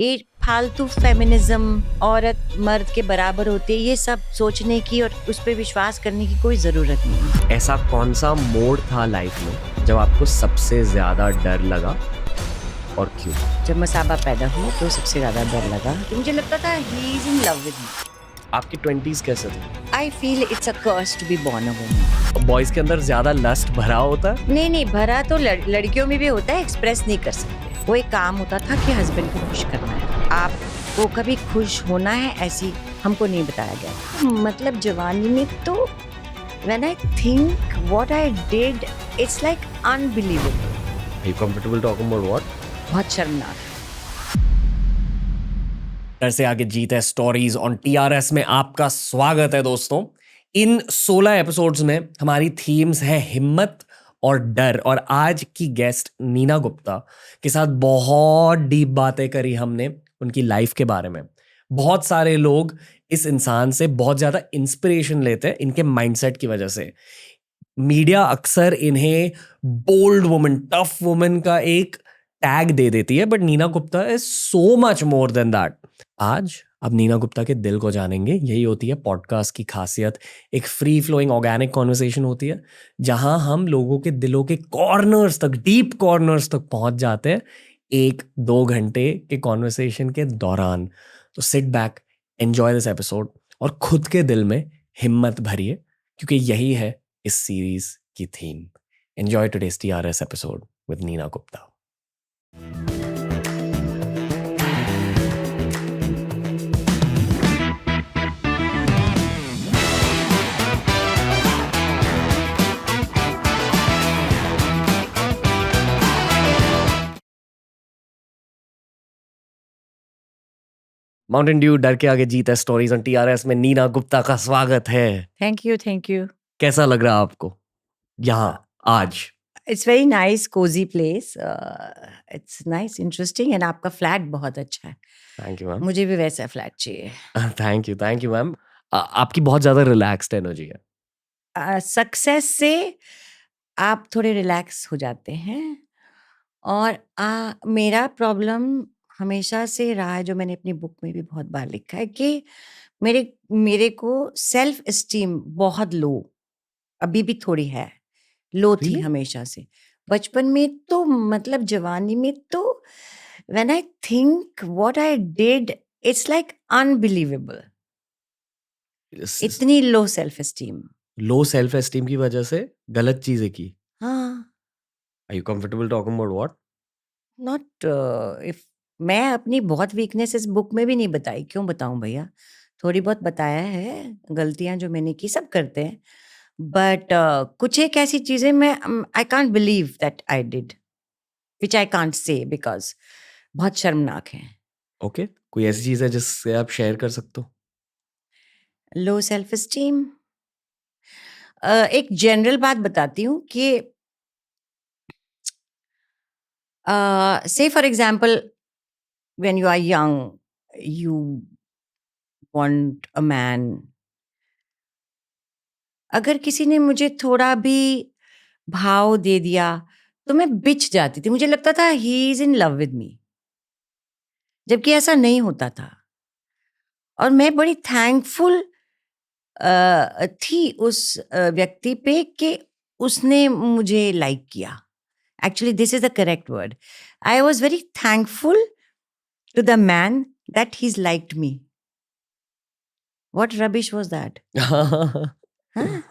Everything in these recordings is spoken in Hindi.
ये फालतू फेमिनिज्म, औरत मर्द के बराबर होते हैं, ये सब सोचने की और उस पर विश्वास करने की कोई ज़रूरत नहीं है। ऐसा कौन सा मोड़ था लाइफ में जब आपको सबसे ज्यादा डर लगा और क्यों? जब मसाबा पैदा हुआ तो सबसे ज़्यादा डर लगा कि मुझे लगता था he is in love with me. आपकी 20s कैसे थे? I feel it's a curse to be born a woman. Boys के अंदर ज्यादा लस्ट भरा होता है? नहीं, भरा तो लड़कियों में भी होता है, एक्सप्रेस नहीं कर सकते। वो एक काम होता था कि हस्बैंड को खुश करना है, आपको कभी खुश होना है, ऐसी हमको नहीं बताया गया। मतलब जवानी में तो when I think what I did, it's like unbelievable. Are you comfortable talking about what? बहुत शर्मनाक। डर से आगे जीत है स्टोरीज ऑन टीआरएस में आपका स्वागत है दोस्तों। इन 16 एपिसोड्स में हमारी थीम्स हैं हिम्मत और डर, और आज की गेस्ट नीना गुप्ता के साथ बहुत डीप बातें करी हमने उनकी लाइफ के बारे में। बहुत सारे लोग इस इंसान से बहुत ज्यादा इंस्पिरेशन लेते हैं इनके माइंडसेट की वजह से। मीडिया अक्सर इन्हें बोल्ड वुमन, टफ वुमन का एक टैग दे देती है, but Neena Gupta is so much more than that. आज अब नीना गुप्ता के दिल को जानेंगे। यही होती है पॉडकास्ट की खासियत। एक फ्री फ्लोइंग ऑर्गेनिक कॉन्वर्सेशन होती है जहां हम लोगों के दिलों के कॉर्नर्स तक, डीप कॉर्नर्स तक पहुंच जाते हैं 1-2 घंटे के कॉन्वर्सेशन के दौरान। तो sit back, enjoy this episode और खुद के दिल में हिम्मत भरिए, क्योंकि यही है इस सीरीज की theme. Enjoy today's TRS episode with Neena Gupta. Mountain Dew डर के आगे जीत है स्टोरीज ऑन टीआरएस में नीना गुप्ता का स्वागत है। Thank you. कैसा लग रहा है आपको यहाँ आज? It's very nice, cozy place, it's nice, interesting, and आपका फ्लैट बहुत अच्छा है। Thank you ma'am. मुझे भी वैसा फ्लैट चाहिए। Thank you ma'am. आपकी बहुत ज्यादा रिलैक्स्ड एनर्जी है। सक्सेस से आप थोड़े रिलैक्स हो जाते हैं। और मेरा प्रॉब्लम हमेशा से रहा है, जो मैंने अपनी बुक में भी बहुत बार लिखा है, कि मेरे मेरे को सेल्फ एस्टीम बहुत लो, अभी भी थोड़ी है, लो थी Really? हमेशा से। बचपन में तो, मतलब जवानी में तो, when I think what I did, it's like unbelievable. इतनी low self esteem. Low self esteem की वजह से गलत चीजें की? हाँ। Are you comfortable talking about what? Not if मैं अपनी बहुत वीकनेसेस बुक में भी नहीं बताई, क्यों बताऊं भैया? थोड़ी बहुत बताया है, गलतियां जो मैंने की, सब करते हैं, बट कुछ एक ऐसी चीजें मैं I can't believe that I did, which I can't say, because बहुत शर्मनाक है। ओके, कोई ऐसी चीज है जिससे आप शेयर कर सकते हो? लो सेल्फ एस्टीम, एक जनरल बात बताती हूँ कि say for example, when you are young, you want a man. अगर किसी ने मुझे थोड़ा भी भाव दे दिया तो मैं बिछ जाती थी, मुझे लगता था he is in love with मी, जबकि ऐसा नहीं होता था। और मैं बड़ी थैंकफुल थी उस व्यक्ति पे कि उसने मुझे लाइक किया। Actually this is the correct word. I was very thankful to the man that he's liked me. What rubbish was that? हाँ,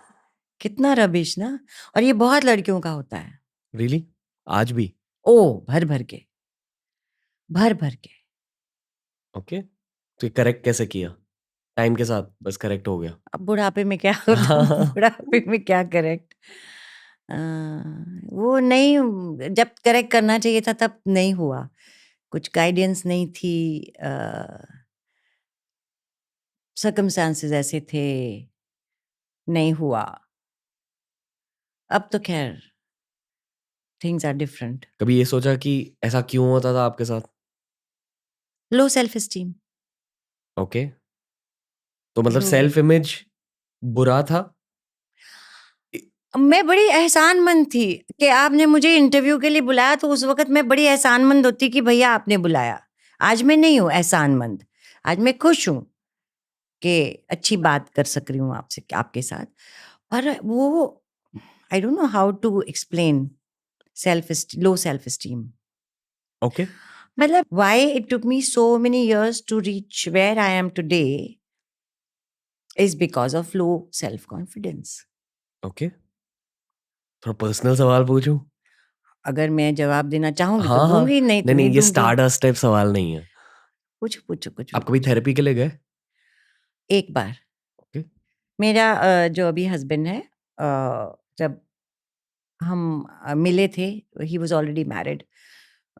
कितना रबिश ना। और ये बहुत लड़कियों का होता है। रियली? आज भी? ओ, भर भर के, भर भर के। ओके, तो ये करेक्ट कैसे किया? टाइम के साथ बस करेक्ट हो गया? अब बुढ़ापे में क्या होता, बुढ़ापे में क्या करेक्ट। वो नहीं, जब करेक्ट करना चाहिए था तब नहीं हुआ, कुछ गाइडेंस नहीं थी, सर्कमस्टांसेस ऐसे थे, नहीं हुआ। अब तो खैर थिंग्स आर डिफरेंट। कभी ये सोचा कि ऐसा क्यों होता था आपके साथ? लो सेल्फ एस्टीम। ओके, तो मतलब लो, सेल्फ इमेज बुरा था? मैं बड़ी एहसानमंद थी कि आपने मुझे इंटरव्यू के लिए बुलाया, तो उस वक़्त मैं बड़ी एहसानमंद होती कि भैया आपने बुलाया। आज मैं नहीं हूँ एहसानमंद, आज मैं खुश हूँ कि अच्छी बात कर सक रही हूँ आपसे, आपके साथ। पर वो I don't know how to explain low self esteem. Okay मतलब why it took me so many years to reach where I am today is because of low self confidence. Okay थोड़ा पर्सनल सवाल पूछूं? अगर मैं जवाब देना चाहूंगी तो हाँ हाँ दूंगी, नहीं तो नहीं नहीं ये दूंगी। स्टारडस्ट टाइप सवाल नहीं है। पूछो पूछो कुछ भी आप कभी पूछो। थेरेपी के लिए गए? एक बार ओके मेरा जो अभी हस्बैंड है, जब हम मिले थे, he was already married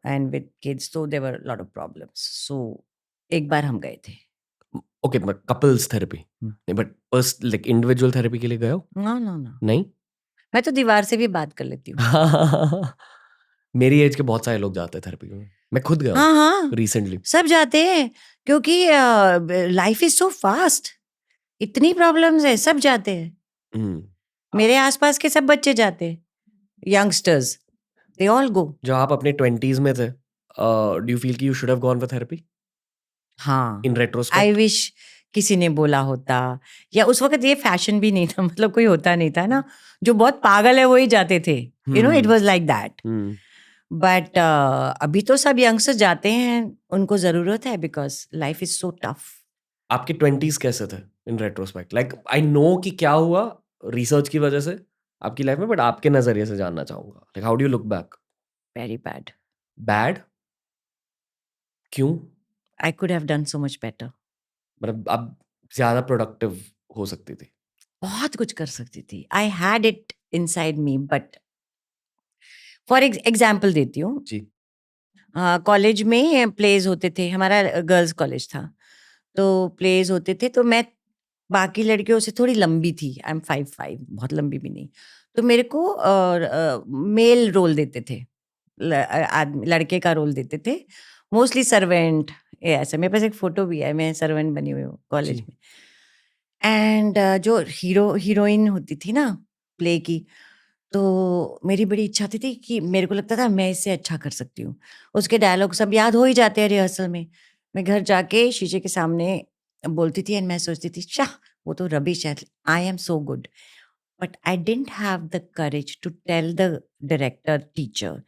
and with kids, तो there were lot of problems, so एक बार हम गए थे। ओके बट कपल्स थेरेपी नहीं, बट पर्स लाइक इंडिविजुअल थेरेपी के लिए गए हो? नो नो नो, नहीं? मैं तो दीवार से भी बात कर लेती हूँ। मेरी एज के बहुत सारे लोग जाते हैं थेरेपी में, मैं खुद गया हाँ हूँ हाँ, रिसेंटली। सब जाते हैं क्योंकि लाइफ इज सो फास्ट, इतनी प्रॉब्लम्स है, सब जाते हैं। मेरे आसपास के सब बच्चे जाते हैं, यंगस्टर्स, दे ऑल गो। जो आप अपने 20s में थे, डू यू फील कि you should have gone for therapy हाँ, इन आई रेट्रोस्पेक्ट? विश किसी ने बोला होता, या उस वक्त ये फैशन भी नहीं था, मतलब कोई होता नहीं था ना, जो बहुत पागल है वही जाते थे, you know, it was like that. But अभी तो सब यंगस्टर्स जाते हैं, उनको जरूरत है, because life is so tough. आपके 20s कैसे थे इन रेट्रोस्पेक्ट? लाइक आई नो कि क्या हुआ रिसर्च की वजह से आपकी लाइफ में, बट आपके नजरिए से जानना चाहूंगा, like how do you look back? Very bad, bad? क्यों? I could have done so much better. मतलब आप ज्यादा प्रोडक्टिव हो सकती थी? बहुत कुछ कर सकती थी, I had it inside me, but for example देती हूँ। जी कॉलेज में प्लेज होते थे, हमारा गर्ल्स कॉलेज था, तो प्लेज होते थे, तो मैं बाकी लड़कियों से थोड़ी लंबी थी, आई एम 5'5", बहुत लंबी भी नहीं, तो मेरे को मेल रोल देते थे, लड़के का रोल देते थे, मोस्टली सर्वेंट, ऐसा। मेरे पास एक फोटो भी है, मैं सर्वेंट बनी हुई हूँ कॉलेज जी में। एंड जो हीरोइन होती थी ना प्ले की, तो मेरी बड़ी इच्छा थी कि मेरे को लगता था मैं इससे अच्छा कर सकती हूँ। उसके डायलॉग सब याद हो ही जाते हैं रिहर्सल में। मैं घर जाके शीशे के सामने बोलती थी एंड मैं सोचती थी, शाह, वो तो रबिश है, I am so good. But I didn't have the courage to tell the director teacher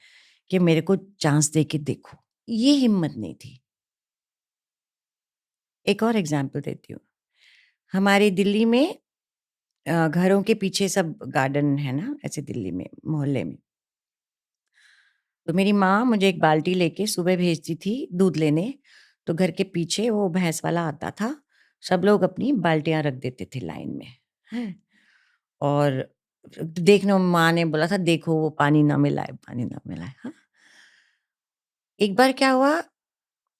कि मेरे को चांस दे के देखो, ये हिम्मत नहीं थी। एक और एग्जाम्पल देती हूँ। हमारी दिल्ली में घरों के पीछे सब गार्डन है ना, ऐसे दिल्ली में मोहल्ले में। तो मेरी माँ मुझे एक बाल्टी लेके सुबह भेजती थी दूध लेने, तो घर के पीछे वो भैंस वाला आता था, सब लोग अपनी बाल्टियां रख देते थे लाइन में, हैं। और देखने माँ ने बोला था, देखो वो पानी ना मिलाए, पानी ना मिलाए। हाँ, एक बार क्या हुआ,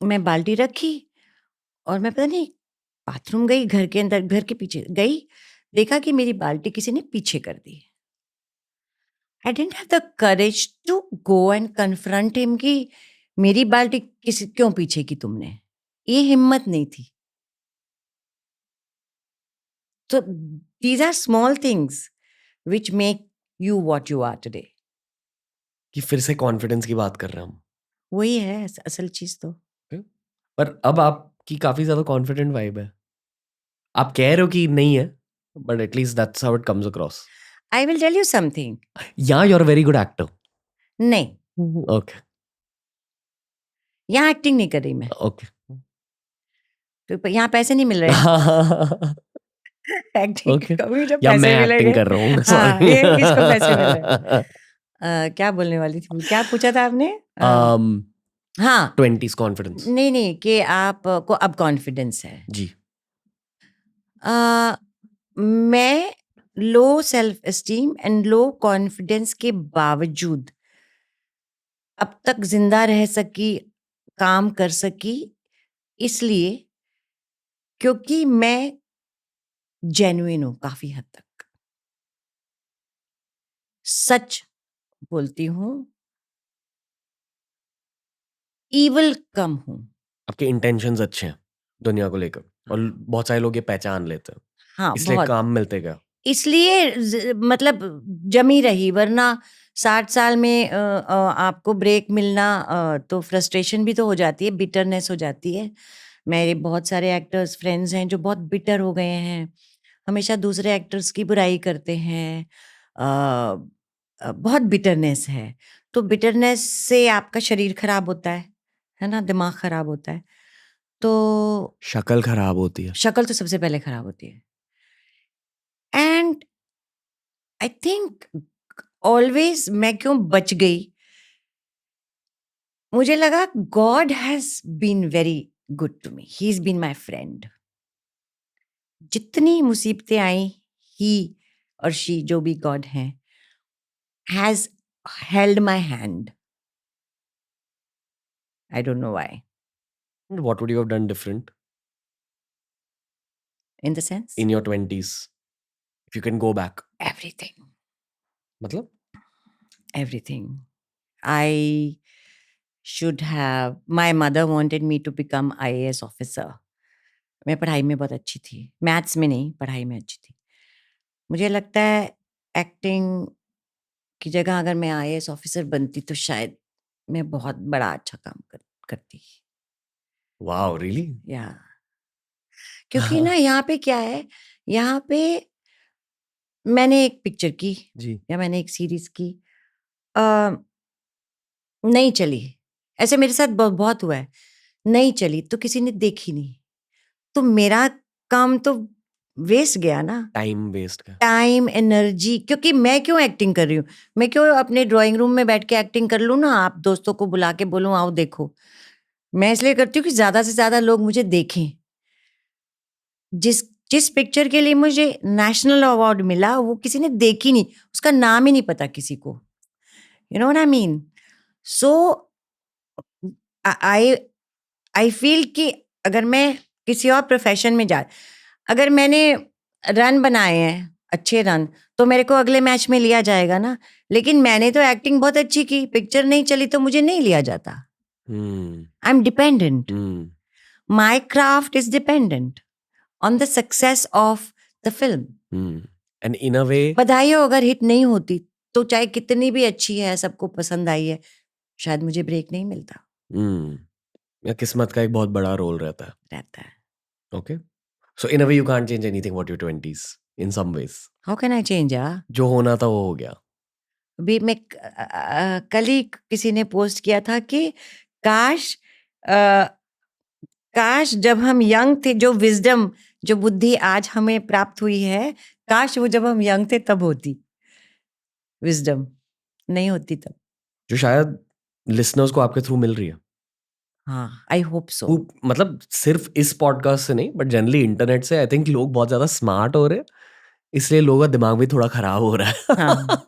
मैं बाल्टी रखी और मैं पता नहीं बाथरूम गई, घर के अंदर, घर के पीछे गई, देखा कि मेरी बाल्टी किसी ने पीछे कर दी। I didn't have the courage to go and confront him कि मेरी बाल्टी किसी क्यों पीछे की तुमने, ये हिम्मत नहीं थी। तो these are small things which make you what you are today. कि फिर से कॉन्फिडेंस की बात कर रहे हैं हम। वही है असल चीज तो। पर अब आपकी काफी ज्यादा कॉन्फिडेंट वाइब है। आप कह रहे हो कि नहीं है, but at least that's how it comes across. I will tell you something. या you are very good actor. नहीं, ओके यहाँ एक्टिंग नहीं कर रही मैं, ओके तो यहाँ पैसे नहीं मिल रहे। एक्टिंग ओके करूंगी जब या मैं पैसे एक्टिंग मिलेंगे। कर रहा हूँ, हाँ, सॉरी। ये किसको पैसे मिल रहे हैं? क्या बोलने वाली थी, क्या पूछा था आपने? हाँ, 20s कॉन्फिडेंस। नहीं नहीं, कि आपको अब कॉन्फिडेंस है। जी अ, मैं लो self esteem and low confidence के बावजूद अब तक जिंदा रह सकी, काम कर सकी, इसलिए क्योंकि मैं जेन्युइन हूं काफी हद तक, सच बोलती हूँ, ईवल कम हूं। आपके इंटेंशंस अच्छे हैं दुनिया को लेकर, और बहुत सारे लोग ये पहचान लेते हैं, हाँ, इसलिए बहुत, काम मिलते गया। इसलिए मतलब जमी रही, वरना 60 साल में आपको ब्रेक मिलना तो फ्रस्ट्रेशन भी तो हो जाती है, बिटरनेस हो जाती है। मेरे बहुत सारे एक्टर्स फ्रेंड्स हैं जो बहुत बिटर हो गए हैं, हमेशा दूसरे एक्टर्स की बुराई करते हैं। बहुत बिटरनेस है, तो बिटरनेस से आपका शरीर खराब होता है ना, दिमाग खराब होता है, तो शक्ल खराब होती है। शक्ल तो सबसे पहले खराब होती है। एंड आई थिंक ऑलवेज मैं क्यों बच गई, मुझे लगा God has been very good to me, he is been my friend. जितनी मुसीबतें आई, ही और शी जो भी गॉड हैं has held my hand. I don't know why, What would you have done different in the sense in your 20s if you can go back? Everything, मतलब everything. I should have, my mother wanted me to become IAS officer. मैं पढ़ाई में बहुत अच्छी थी, मैथ्स में नहीं, पढ़ाई में अच्छी थी। मुझे लगता है एक्टिंग की जगह अगर मैं IAS ऑफिसर बनती तो शायद मैं बहुत बड़ा अच्छा काम करती। wow, really? या क्योंकि ना यहाँ पे क्या है, यहाँ पे मैंने एक पिक्चर की जी। या मैंने एक सीरीज की, अ, नहीं चली। ऐसे मेरे साथ बहुत हुआ है, नहीं चली तो किसी ने देखी नहीं, तो मेरा काम तो वेस्ट गया ना, टाइम वेस्ट का। Time energy. क्योंकि मैं क्यों एक्टिंग कर रही हूँ, मैं क्यों अपने ड्राइंग रूम में बैठ के एक्टिंग कर लूँ ना, आप दोस्तों को बुला के बोलूँ आओ देखो। मैं इसलिए करती हूँ कि ज्यादा से ज्यादा लोग मुझे देखें। जिस जिस पिक्चर के लिए मुझे नेशनल अवार्ड मिला वो किसी ने देखी नहीं, उसका नाम ही नहीं पता किसी को, you know what I mean. So I I feel कि अगर मैं किसी और प्रोफेशन में जा, अगर मैंने रन बनाए हैं अच्छे रन, तो मेरे को अगले मैच में लिया जाएगा ना। लेकिन मैंने तो एक्टिंग बहुत अच्छी की, पिक्चर नहीं चली तो मुझे नहीं लिया जाता। I am dependent, my craft is dependent on the success of the film. And in a way, बधाई हो अगर हिट नहीं होती तो चाहे कितनी भी अच्छी है, सबको पसंद आई है, शायद मुझे ब्रेक नहीं मिलता। या किस्मत का एक बहुत बड़ा रोल रहता है। रहता है। Okay. So in a way you can't change anything about your 20s in some ways. How can I change? जो होना था वो हो गया। अभी मैं कल ही किसी ने पोस्ट किया था कि काश अ, काश जब हम यंग थे, जो विजडम, जो बुद्धि आज हमें प्राप्त हुई है, काश वो जब हम यंग थे तब होती, विजडम नहीं होती तब। जो शायद लिसनर्स को आपके थ्रू मिल रही है। हाँ, आई होप सो। वो मतलब सिर्फ इस पॉडकास्ट से नहीं, बट जनरली इंटरनेट से आई थिंक लोग बहुत ज्यादा स्मार्ट हो रहे हैं, इसलिए लोगों का दिमाग भी थोड़ा खराब हो रहा है। हाँ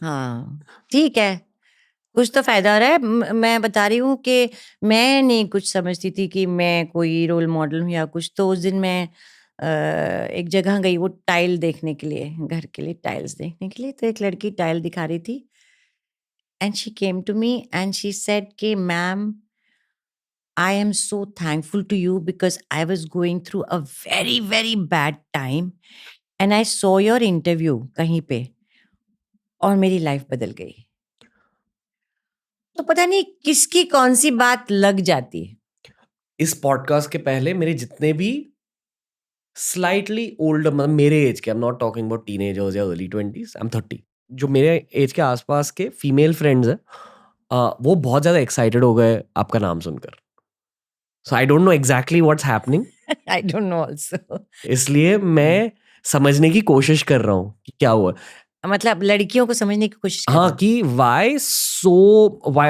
हाँ, ठीक है, कुछ तो फायदा हो रहा है। मैं बता रही हूँ कि मैं नहीं कुछ समझती थी कि मैं कोई रोल मॉडल हूँ या कुछ। तो उस दिन मैं एक जगह गई वो टाइल देखने के लिए, घर के लिए टाइल्स देखने के लिए। तो एक लड़की टाइल दिखा रही थी and she came to me and she said कि ma'am, I am so thankful to you because I was going through a very, very bad time and I saw your interview कहीं पे और मेरी लाइफ बदल गई। तो पता नहीं किसकी कौन सी बात लग जाती है। इस पॉडकास्ट के पहले मेरे जितने भी स्लाइटली ओल्डर, मतलब मेरे एज के, आई am not talking about teenagers या अर्ली 20s, आई एम 30, जो मेरे एज के आसपास के फीमेल फ्रेंड्स हैं, वो बहुत ज़्यादा एक्साइटेड हो गए आपका नाम सुनकर। So I don't know exactly what's happening. I don't know also. इसलिए मैं समझने की कोशिश कर रहा हूँ कि क्या हुआ। मतलब लड़कियों को समझने की कोशिश कर हाँ, रही हूँ। कि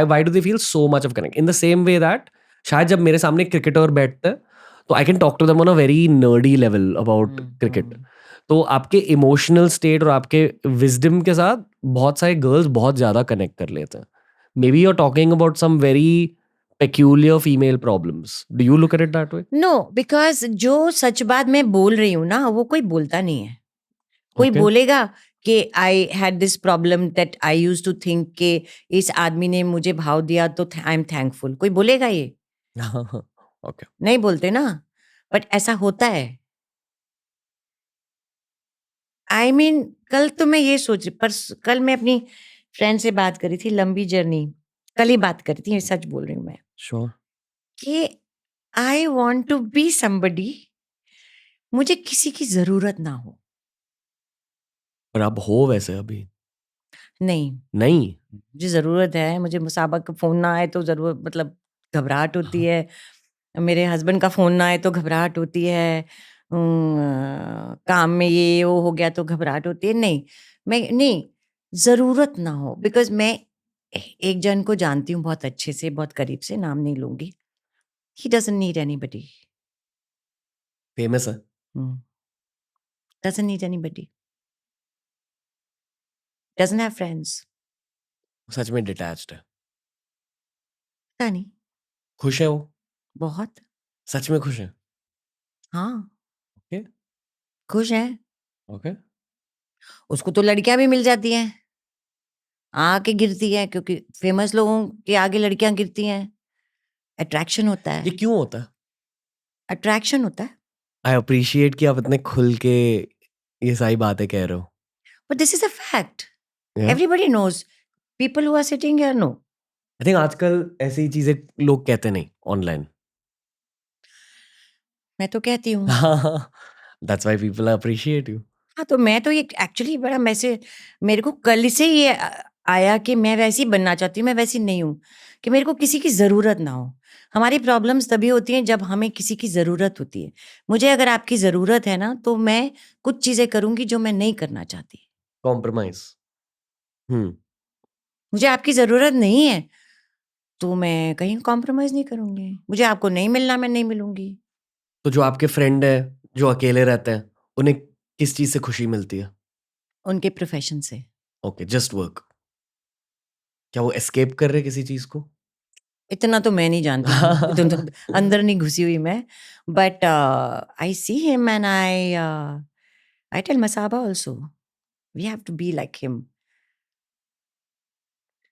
why do they feel so much of connect in the same way that शायद जब मेरे सामने क्रिकेटर बैठते हैं तो I can talk to them on a very nerdy level about cricket. तो आपके इमोशनल स्टेट और आपके विजडम के साथ बहुत सारे गर्ल्स बहुत ज्यादा कनेक्ट कर लेते हैं। Maybe you are talking about some very peculiar female problems. Do you look at it that way? No, because जो सच बात मैं बोल रही हूँ ना, वो कोई बोलता नहीं है। कोई Okay. बोलेगा कि I had this problem that I use to think कि इस आदमी ने मुझे भाव दिया तो आई एम थैंकफुल। कोई बोलेगा ये? Okay. नहीं बोलते ना, बट ऐसा होता है। आई मीन कल तो मैं ये सोच रही, पर कल मैं अपनी फ्रेंड से बात करी थी, लंबी जर्नी, कल ही बात करी थी, सच बोल रही हूँ मैं, श्योर। कि I want to be somebody, मुझे किसी की जरूरत ना हो। पर आप हो वैसे अभी? नहीं, नहीं। मुझे जरूरत है, मुझे मुसाबा का फोन ना आए तो जरूरत, मतलब घबराहट होती है, मेरे हस्बैंड का फोन ना आए तो घबराहट होती है, काम में ये वो हो गया तो घबराहट होती है। नहीं, मैं नहीं, जरूरत ना हो, बिकॉज मैं एक जन को जानती हूँ बहुत अच्छे से, बहुत करीब से, नाम नहीं लूंगी। He doesn't need anybody, famous है? Doesn't need anybody, doesn't have friends. सच में डिटैच्ड है? पता नहीं, खुश है वो? बहुत। सच में खुश है? हाँ, ओके। खुश है। ओके। उसको तो लड़कियां भी मिल जाती हैं, आके गिरती है, क्योंकि फेमस लोगों के आगे लड़कियां गिरती हैं। अट्रैक्शन होता ये है, क्यों होता है? अट्रैक्शन होता है। आई अप्रिशिएट कि आप इतने खुल के ये सारी बातें कह रहे हो। But this is a fact, Yeah? Everybody knows, people who are sitting here know. I think आजकल ऐसी चीजें लोग कहते नहीं ऑनलाइन। मैं तो कहती हूँ। That's why people appreciate you. हाँ, तो मैं तो ये एक्चुअली बड़ा मेरे को कल से ये आया कि मैं वैसी बनना चाहती हूँ, मैं वैसी नहीं हूँ, कि मेरे को किसी की ज़रूरत ना हो। हमारी प्रॉब्लम्स तभी होती हैं जब हमें किसी की ज़रूरत होती है। मुझे अगर आपकी ज़रूरत है ना, तो मैं कुछ चीज़ें करूँगी जो मैं नहीं करना चाहती। कॉम्प्रोमाइज। मुझे आपकी ज़रूरत नहीं है, तो मैं कहीं कॉम्प्रोमाइज़ नहीं करूँगी। मुझे आपको नहीं मिलना, मैं नहीं मिलूँगी। तो जो आपके फ्रेंड है जो अकेले रहते हैं, उन्हें किस चीज से खुशी मिलती है? उनके प्रोफ़ेशन से। Okay, just work. क्या वो एस्केप कर रहे हैं किसी चीज को? इतना तो मैं नहीं जानती हूँ, इतना तो अंदर नहीं घुसी हुई मैं। But I see him and I tell Masaba also, we have to be like him.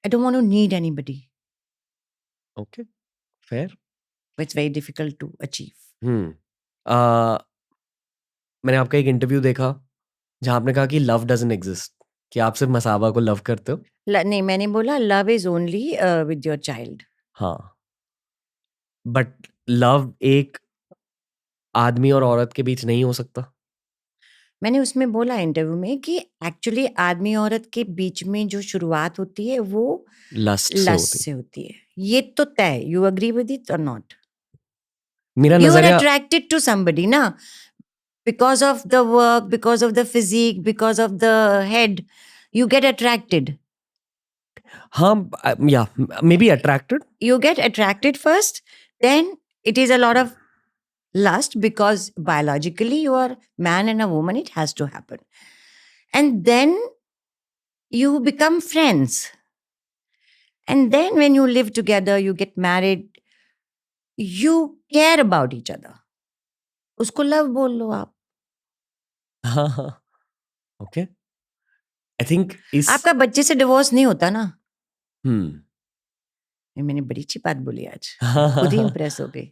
I don't want to need anybody. Okay, fair. But it's very difficult to achieve. आ, मैंने आपका एक इंटरव्यू देखा जहां आपने कहा कि लव डजंट एग्जिस्ट, कि आप सिर्फ मसाबा को लव करते हो। नहीं, मैंने बोला love is only with your child. हाँ, बट लव एक आदमी और औरत के बीच नहीं हो सकता। मैंने उसमें बोला इंटरव्यू में कि एक्चुअली आदमी औरत के बीच में जो शुरुआत होती है वो लस्ट से लस्ट होती। से होती है। ये तो तय, यू अग्री विद इट और नॉट? मेरा You are नजरिया attracted to somebody ना, because of the work, because of the physique, because of the head, you get attracted. हाँ, या may be attracted. You get attracted first, then it is a lot of lust, because biologically you are man and a woman, it has to happen. And then you become friends. And then when you live together, you get married, you care about each other. उसको लव बोल लो आप। हाँ हाँ, ओके। आई थिंक इस आपका बच्चे से डिवोर्स नहीं होता ना। हम्म ये मैंने बड़ी अच्छी बात बोली आज, खुद ही इंप्रेस हो गई।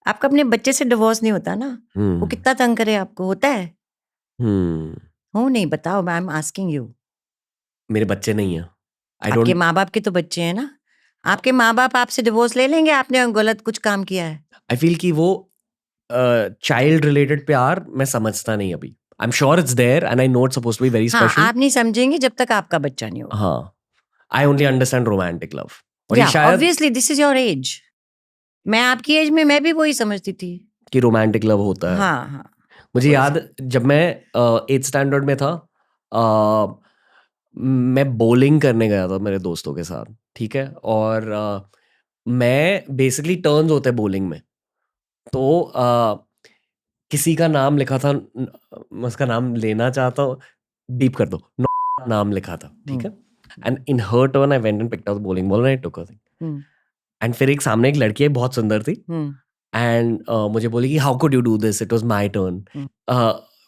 आपका अपने बच्चे से डिवोर्स नहीं होता ना, वो कितना तंग करे आपको, होता है? हो नहीं, बताओ, आई एम आस्किंग यू। मेरे बच्चे नहीं है। आई आपके डोंट। माँ बाप के तो बच्चे हैं ना, आपके माँ बाप आपसे डिवोर्स ले लेंगे, आपने गलत कुछ काम किया है। आई फील कि वो चाइल्ड रिलेटेड प्यार मैं समझता नहीं अभी। I am sure it's there and I know it's supposed to be very हाँ, स्पेशल। आप नहीं समझेंगे जब तक आपका बच्चा नहीं होगा। हाँ, I only understand romantic love. और ये या शायद obviously this is your age. मैं आपकी एज में मैं भी वही समझती थी। कि रोमांटिक लव होता है। हाँ हाँ, मुझे थोड़ा याद, जब मैं 8th स्टैंडर्ड में था, मैं बॉलिंग करने गया था मेरे दोस्तों के साथ, ठीक है। और मैं बेसिकली टर्न्स होते हैं बॉलिंग में, तो किसी का नाम लिखा था, मैं उसका नाम लेना चाहता हूँ, बीप कर दो, नाम लिखा था, ठीक है। And in her turn I went and picked up the bowling ball and I took her thing. And फिर एक सामने एक लड़की है, बहुत सुंदर थी, एंड मुझे बोली कि how could you do this, it was my turn.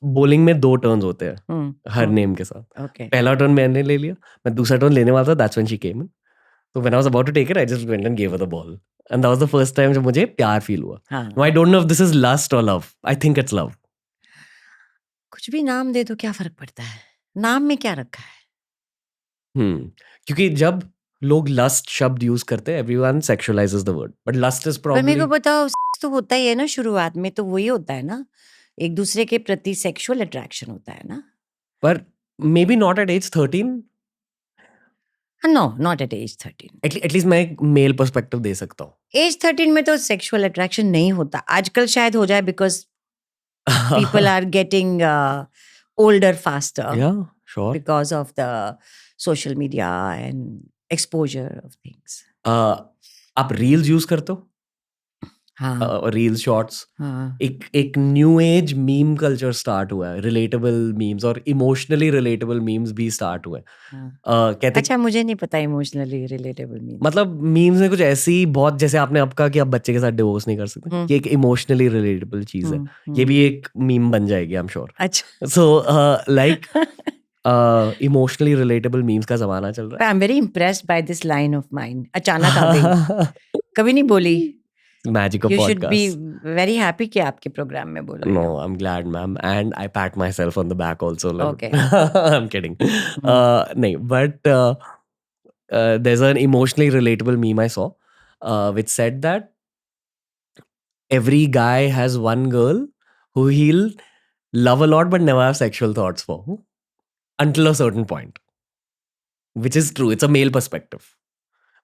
Bowling में 2 टर्न्स होते हैं हर नेम के साथ। ओके। पहला टर्न मैंने ले लिया, मैं दूसरा टर्न लेने वाला था, that's when she came in. तो when I was about to take it, I just went and give her the ball, and that was the first time जब मुझे प्यार फील हुआ। हाँ, I don't know if this is lust और love, I think it's love. कुछ भी नाम दे दो, क्या फर्क पड़ता है? नाम में क्या रखा है? क्योंकि जब लोग लस्ट शब्द यूज करते हैं everyone sexualises the word but lust is पर मेरे प्रॉब्ली को बताओ तो होता ही है ना, शुरुआत में तो वही होता है ना, एक दूसरे के प्रति सेक्सुअल अट्रैक्शन होता है ना. पर maybe not at age 13 no, not at age 13. At least मैं एक मेल पर्सपेक्टिव दे सकता हूँ. एज 13 में तो सेक्सुअल अट्रैक्शन नहीं होता. आजकल शायद हो जाए because people are getting older faster Yeah, sure. because of the social media and exposure of things. आप रील्स यूज करते हो? हाँ रील्स शॉर्ट्स हाँ एक new age meme culture start हुआ है. रिलेटेबल मीम्स और इमोशनली रिलेटेबल मीम्स भी स्टार्ट हुए हैं. हाँ. कहते अच्छा, मुझे नहीं पता इमोशनली रिलेटेबल मीन. मतलब मीम्स में कुछ ऐसी बहुत, जैसे आपने अब कहा कि आप बच्चे के साथ डिवोर्स नहीं कर सकते, ये एक इमोशनली रिलेटेबल चीज है. ये भी एक मीम बन जाएगी आई एम श्योर. अच्छा. So like emotionally relatable memes का जमाना चल रहा I am very impressed by this line of mind. अचानक आ गई, कभी नहीं बोली. Magic of you should be podcast. Very happy कि आपके प्रोग्राम में बोल रही No, हूँ. I'm glad, ma'am, and I pat myself on the back also. Okay. I'm kidding. No, but there's an emotionally relatable meme I saw, which said that every guy has one girl who he'll love a lot but never have sexual thoughts for until a certain point, which is true. It's a male perspective.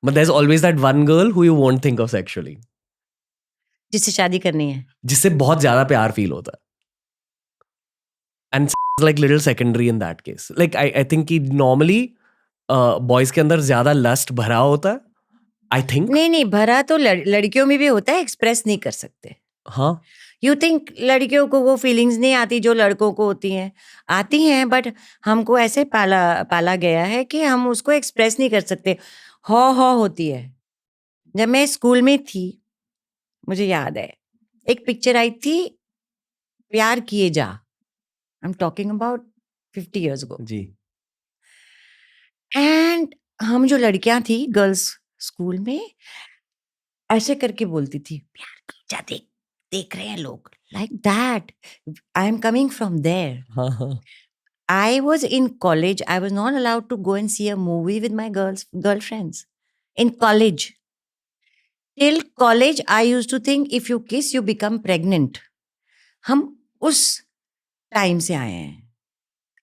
But there's always that one girl who you won't think of sexually, जिससे शादी करनी है. जिससे बहुत ज्यादा प्यार फील होता है. And like little secondary in that case. Like I think कि normally बॉयज के अंदर ज्यादा लस्ट भरा होता है, आई थिंक. नहीं भरा तो लड़कियों में भी होता है, एक्सप्रेस नहीं कर सकते. हाँ. यू थिंक लड़कियों को वो फीलिंग्स नहीं आती जो लड़कों को होती हैं? आती हैं, बट हमको ऐसे पाला गया है कि हम उसको एक्सप्रेस नहीं कर सकते. हौ होती है. जब मैं स्कूल में थी, मुझे याद है एक पिक्चर आई थी, प्यार किए जा. I am talking about 50 years ago. जी. एंड हम जो लड़कियां थी गर्ल्स स्कूल में, ऐसे करके बोलती थी, प्यार किए जा, देख रहे हैं लोग, like that. I am coming from there. हाँ हाँ. I was in college. I was not allowed to go and see a movie with my girlfriends in college. Till college, I used to think if you kiss, you become pregnant. हम उस टाइम से आए हैं.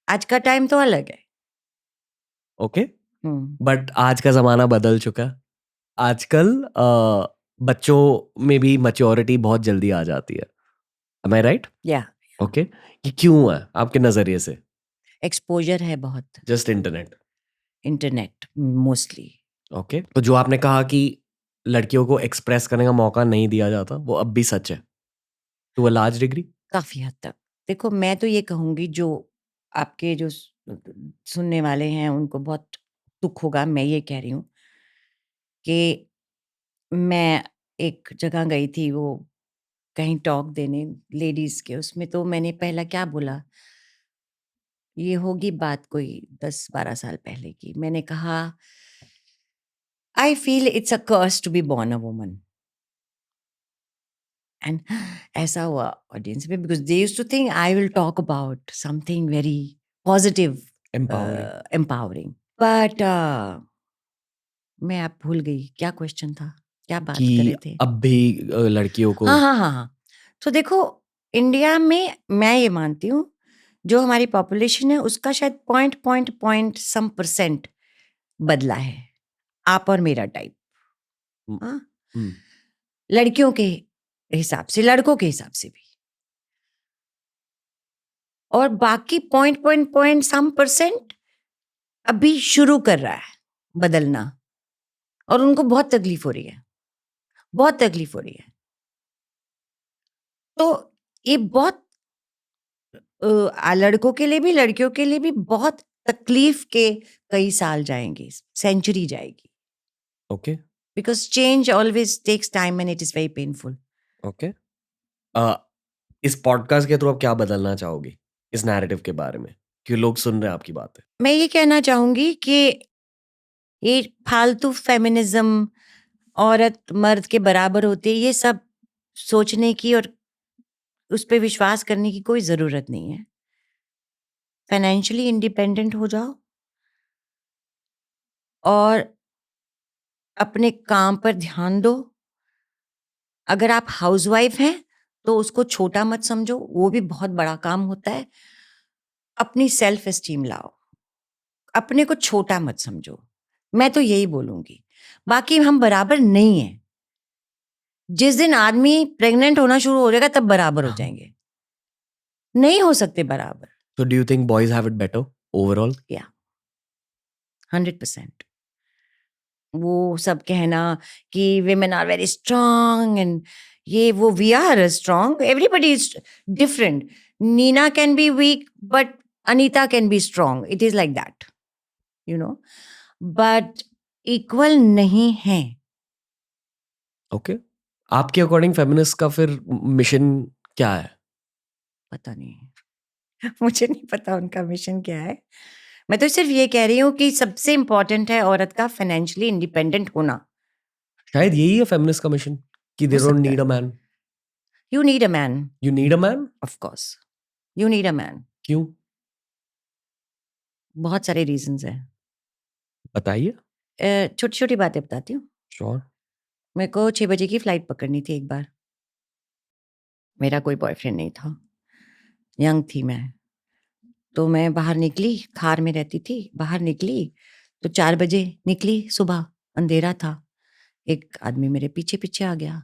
आज का टाइम तो अलग है. ओके. बट आज का जमाना बदल चुका है. आजकल बच्चों में भी मैच्योरिटी बहुत जल्दी आ जाती है. Am I right? या ओके. ये क्यों है आपके नजरिए से? एक्सपोजर है बहुत. Just internet. Internet mostly. Okay. तो जो आपने कहा कि लड़कियों को एक्सप्रेस करने का मौका नहीं दिया जाता, वो अब भी सच है टू अ लार्ज डिग्री? काफी हद तक. देखो, मैं तो ये कहूंगी, जो आपके जो सुनने वाले हैं उनको बहुत दुख होगा, मैं ये कह रही हूँ कि मैं एक जगह गई थी, वो कहीं टॉक देने लेडीज के, उसमें तो मैंने पहला क्या बोला, ये होगी बात कोई 10-12 साल पहले की. मैंने कहा, I feel it's a curse to be born a woman. And ऐसा हुआ ऑडियंस में, because they used to think I will talk about something very positive, empowering. But मैं अब भूल गई क्या क्वेश्चन था, क्या बात कर रहे थे. अब भी लड़कियों को. हाँ. तो देखो, इंडिया में मैं ये मानती हूँ, जो हमारी पॉपुलेशन है उसका शायद पॉइंट सम % बदला है. आप और मेरा टाइप. हाँ, लड़कियों के हिसाब से, लड़कों के हिसाब से भी. और बाकी पॉइंट सम % अभी शुरू कर रहा है बदलना, और उनको बहुत तकलीफ हो रही है, बहुत तकलीफ हो रही है. तो ये बहुत लड़कों के लिए भी, लड़कियों के लिए भी बहुत तकलीफ के कई साल जाएंगे, सेंचुरी जाएगी. Okay. Because change always takes time and it is very painful. Okay. इस पॉडकास्ट के थ्रू आप क्या बदलना चाहोगे इस नैरेटिव के बारे में, क्यों लोग सुन रहे हैं आपकी बातें? मैं ये कहना चाहूंगी कि ये फालतू फेमिनिज्म, औरत मर्द के बराबर होती है, ये सब सोचने की और उस पर विश्वास करने की कोई जरूरत नहीं है. फाइनेंशियली इंडिपेंडेंट हो जाओ, और अपने काम पर ध्यान दो। अगर आप हाउसवाइफ हैं तो उसको छोटा मत समझो, वो भी बहुत बड़ा काम होता है। अपनी सेल्फ एस्टीम लाओ, अपने को छोटा मत समझो। मैं तो यही बोलूंगी। बाकी हम बराबर नहीं हैं। जिस दिन आदमी प्रेग्नेंट होना शुरू हो जाएगा तब बराबर हो जाएंगे, नहीं हो सकते बराबर। So do you think boys have it better overall? या 100%। वो सब कहना कि women are very strong and ये वो, we are strong, everybody is different. Nina can be weak but Anita can be strong, it is like that, you know, but equal नहीं है। Okay. आपके अकॉर्डिंग फेमिनिस्ट का फिर मिशन क्या है? पता नहीं मुझे नहीं पता उनका मिशन क्या है। मैं तो सिर्फ ये कह रही हूँ कि सबसे इम्पोर्टेंट है औरत का फाइनेंशियली इंडिपेंडेंट होना। शायद यही है फेमिनिस्ट का मिशन कि दे हो डोंट सकता नीड अ है। Man. You need a man, you need a man? Of course you need a man. क्यों? बहुत सारे रीजंस हैं। बताइए। छोटी छोटी बातें बताती हूँ। श्योर। मेरे को 6 बजे की फ्लाइट पकड़नी थी एक बार। मेरा कोई बॉयफ्रेंड नहीं था, यंग थी मैं। तो मैं बाहर निकली, खार में रहती थी, बाहर निकली तो 4 बजे निकली सुबह, अंधेरा था। एक आदमी मेरे पीछे पीछे आ गया,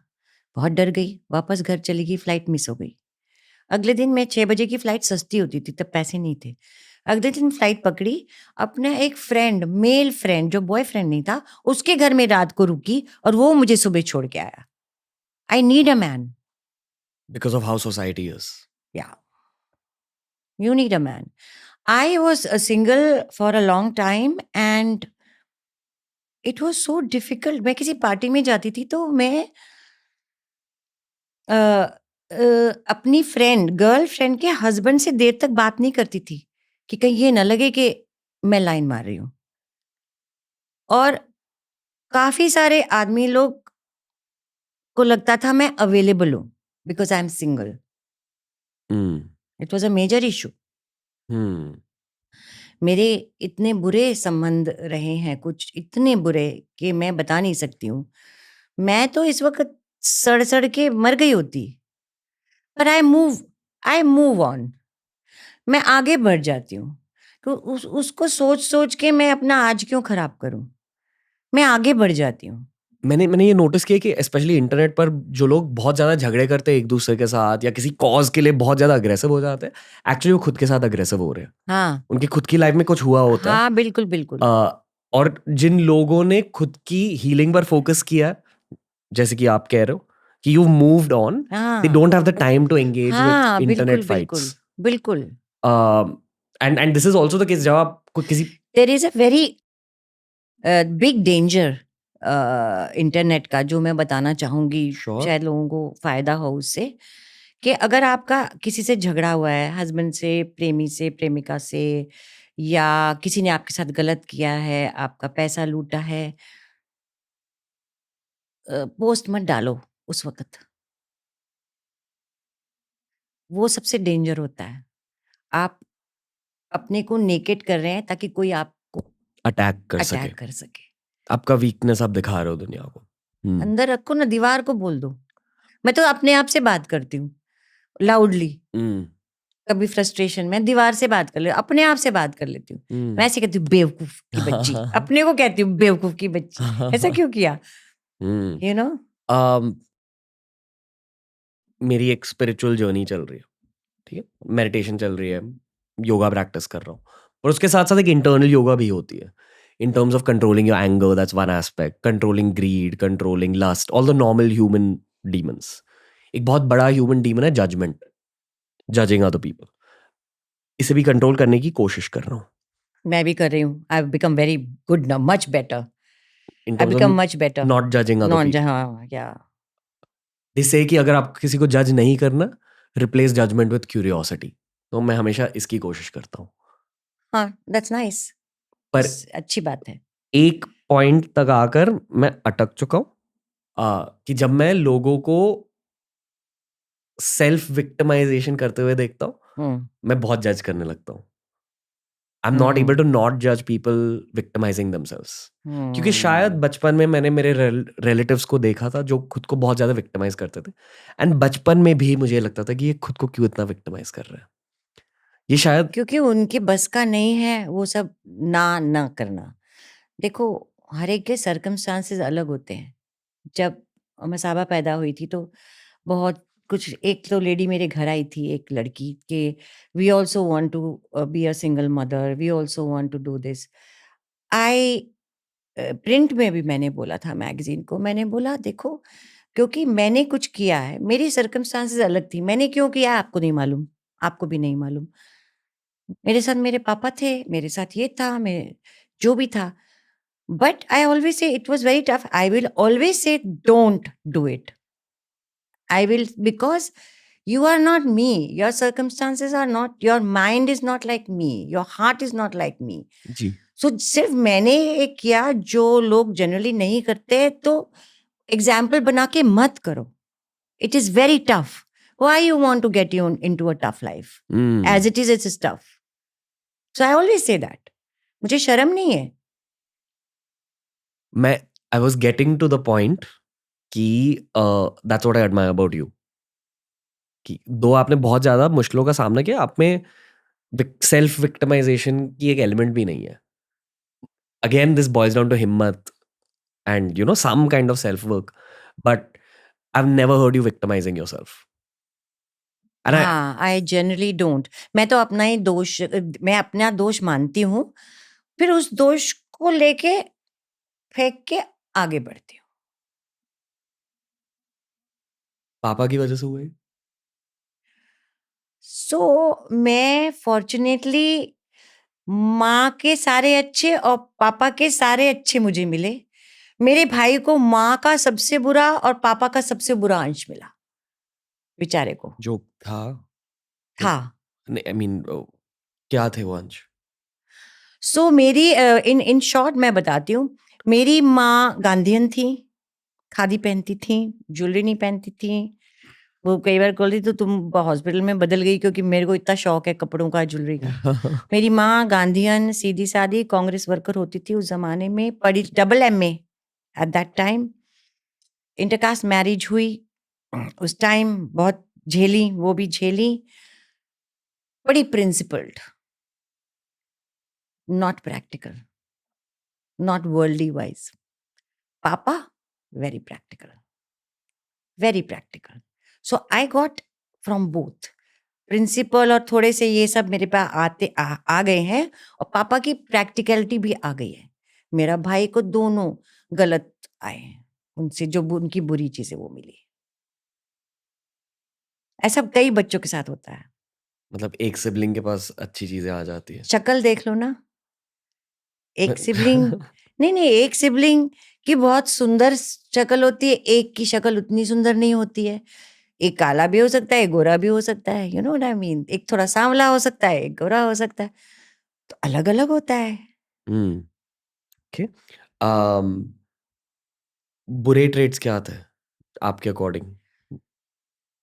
बहुत डर गई, वापस घर चली गई, फ्लाइट मिस हो गई। अगले दिन मैं 6 बजे की फ्लाइट सस्ती होती थी, तब पैसे नहीं थे। अगले दिन फ्लाइट पकड़ी, अपना एक फ्रेंड, मेल फ्रेंड जो बॉयफ्रेंड नहीं था, उसके घर में रात को रुकी और वो मुझे सुबह छोड़ के आया। I need a man. Because of how society is. या you need a man. I was single for a long time and it was so difficult. मैं किसी पार्टी में जाती थी तो मैं अपनी फ्रेंड, गर्ल फ्रेंड के हस्बैंड से देर तक बात नहीं करती थी कि कहीं ये ना लगे कि मैं लाइन मार रही हूँ। और काफी सारे आदमी लोग को लगता था मैं अवेलेबल हूँ because I am single. Hmm. It was a major issue. Hmm. मेरे इतने बुरे संबंध रहे हैं, कुछ इतने बुरे कि मैं बता नहीं सकती हूँ। मैं तो इस वक्त सड़ सड़ के मर गई होती, पर आई मूव ऑन। मैं आगे बढ़ जाती हूँ। तो उसको सोच सोच के मैं अपना आज क्यों खराब करूँ। मैं आगे बढ़ जाती हूँ। मैंने ये नोटिस किया कि स्पेशली इंटरनेट पर जो लोग बहुत ज्यादा झगड़े करते हैं एक दूसरे के साथ या किसी कॉज के लिए बहुत ज्यादा अग्रेसिव हो जाते हैं, एक्चुअली वो खुद के साथ अग्रेसिव हो रहे हैं। हाँ उनकी खुद की लाइफ में कुछ हुआ होता है। हाँ, बिल्कुल बिल्कुल। और जिन लोगों ने खुद की हीलिंग पर फोकस किया, जैसे कि आप कह रहे हो कि यू मूव्ड ऑन, दे हाँ don't have the time to engage with हाँ, इंटरनेट बिल्कुल फाइट्स। बिल्कुल बिल्कुल। And this is also the case जब आप किसी there is a very big danger internet का, जो मैं बताना चाहूंगी। Sure. शायद लोगों को फायदा हो उससे, कि अगर आपका किसी से झगड़ा हुआ है, हस्बैंड से, प्रेमी से, प्रेमिका से, या किसी ने आपके साथ गलत किया है, आपका पैसा लूटा है, पोस्ट मत डालो उस वक्त। वो सबसे डेंजर होता है। आप अपने को नेकेड कर रहे हैं ताकि कोई आपको अटैक कर सके, अटैक कर सके। आपका वीकनेस आप दिखा रहे हो दुनिया को। अंदर रखो ना, दीवार को बोल दो। मैं तो अपने आप से बात करती हूँ लाउडली। कभी फ्रस्ट्रेशन में दीवार से बात कर ले, अपने आप से बात कर लेती हूँ। मैं ऐसे कहती हूँ बेवकूफ की बच्ची, अपने को कहती हूँ बेवकूफ की बच्ची। ऐसा क्यों किया, यू नो? मेरी एक स्पिरिचुअल जर्नी चल रही है, ठीक है, मेडिटेशन चल रही है, योगा प्रैक्टिस कर रहा हूँ, और उसके साथ साथ एक इंटरनल योगा भी होती है in terms of controlling your anger, that's one aspect, controlling greed, controlling lust, all the normal human demons. एक बहुत बड़ा ह्यूमन डीमन है जजमेंट, जजिंग अदर पीपल। इसे भी कंट्रोल करने की कोशिश कर रहा हूँ मैं भी कर रही हूँ। I become very good now, much better. In I terms become of much better. Not judging other non people. जहाँ या जिससे कि अगर आप किसी को जज नहीं करना, रिप्लेस जजमेंट विद क्यूरियोसिटी। तो मैं हमेशा इसकी कोशिश करता हूँ। हाँ, दैट्स नाइस। पर अच्छी बात है। एक पॉइंट तक आकर मैं अटक चुका हूँ कि जब मैं लोगों को सेल्फ विक्टिमाइजेशन करते हुए देखता हूँ, मैं बहुत जज करने लगता हूँ। I am not able to not जज पीपल विक्टिमाइजिंग देमसेल्व्स, क्योंकि शायद बचपन में मैंने मेरे रिलेटिव्स को देखा था जो खुद को बहुत ज्यादा विक्टिमाइज करते थे, एंड बचपन में भी मुझे लगता था कि ये खुद को क्यों इतना विक्टिमाइज कर रहे हैं। ये शायद क्योंकि उनके बस का नहीं है वो सब ना करना। देखो, हर एक के सर्कमस्टांसेस अलग होते हैं। जब मसाबा पैदा हुई थी तो बहुत कुछ, एक तो लेडी मेरे घर आई थी, एक लड़की के, we also want to be a single mother, we also want to do this. I print में भी मैंने बोला था, मैगजीन को मैंने बोला, देखो, क्योंकि मैंने कुछ किया है, मेरी सर्कमस्टांसेस अलग थी, मैंने क्यों किया आपको नहीं मालूम, आपको भी नहीं मालूम। मेरे साथ मेरे पापा थे, मेरे साथ ये था, मैं जो भी था, but I always say it was very tough. I will always say don't do it. I will, because you are not me. Your circumstances are not, your mind is not like me. Your heart is not like me. जी So सिर्फ मैंने एक किया जो लोग जनरली नहीं करते, तो एग्जाम्पल बना के मत करो. It is very tough. Why you want to get you into a tough life? As it is, it's tough. So I always say that. मुझे शर्म नहीं है. मैं I was getting to the point कि that's what I admire about you, कि दो आपने बहुत ज्यादा मुश्किलों का सामना किया, आप में सेल्फ विक्टिमाइजेशन की एक एलिमेंट भी नहीं है. Again this boils down to हिम्मत and you know some kind of self work, but I have never heard you victimising yourself. And I हाँ, आई जनरली डोंट. मैं तो अपना ही दोष, मैं अपना दोष मानती हूँ, फिर उस दोष को लेके फेंक के आगे बढ़ती हूँ. पापा की वजह से हुआ है. सो मैं फॉर्चुनेटली माँ के सारे अच्छे और पापा के सारे अच्छे मुझे मिले. मेरे भाई को माँ का सबसे बुरा और पापा का सबसे बुरा अंश मिला, बेचारे को. जो था था. आई मीन क्या थे वो अंश? सो मेरी इन शॉर्ट मैं बताती हूँ. मेरी माँ गांधीयन थी, खादी पहनती थी, ज्वेलरी नहीं पहनती थी. वो कई बार बोलती तो तुम हॉस्पिटल में बदल गई, क्योंकि मेरे को इतना शौक है कपड़ों का, ज्वेलरी का. मेरी माँ गांधीयन, सीधी सादी कांग्रेस वर्कर होती थी उस जमाने में, पढ़ी, double MA at that time. Intercaste marriage हुई उस टाइम, बहुत झेली, वो भी झेली. बड़ी principled, not practical, not worldly wise. पापा very practical, very practical. So I got from both. Principle और थोड़े से ये सब मेरे पास आ गए हैं, और पापा की प्रैक्टिकलिटी भी आ गई है. मेरा भाई को दोनों गलत आए हैं, उनसे जो उनकी बुरी चीजें वो मिली. ऐसा कई बच्चों के साथ होता है. मतलब एक सिबलिंग के पास अच्छी चीजें आ जाती है. शक्ल देख लो ना. एक सिबलिंग नहीं, एक सिबलिंग की बहुत सुंदर शक्ल होती है, एक की शक्ल उतनी सुंदर नहीं होती है. एक काला भी हो सकता है, एक गोरा भी हो सकता है, you know what I mean. एक थोड़ा सांवला हो सकता है, एक गोरा हो सकता है, तो अलग अलग होता है. ओके. बुरे ट्रेड्स क्या थे आपके अकॉर्डिंग?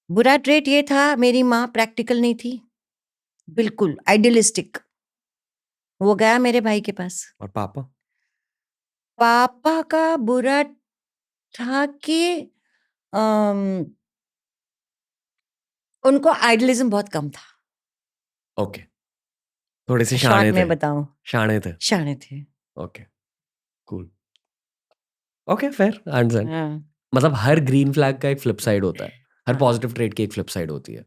बुरा ट्रेट ये था, मेरी माँ प्रैक्टिकल नहीं थी, बिल्कुल आइडियलिस्टिक. वो गया मेरे भाई के पास. और पापा? पापा का बुरा था कि अम, उनको आइडियलिज्म बहुत कम था. ओके. थोड़े से शॉर्ट शाणे थे. में बताऊं, शाणे थे. शाणे थे. Okay. Cool. Okay, fair, understand. हाँ, मतलब हर ग्रीन फ्लैग का एक फ्लिप साइड होता है, हर हाँ. पॉजिटिव ट्रेड की एक फ्लिप साइड होती है.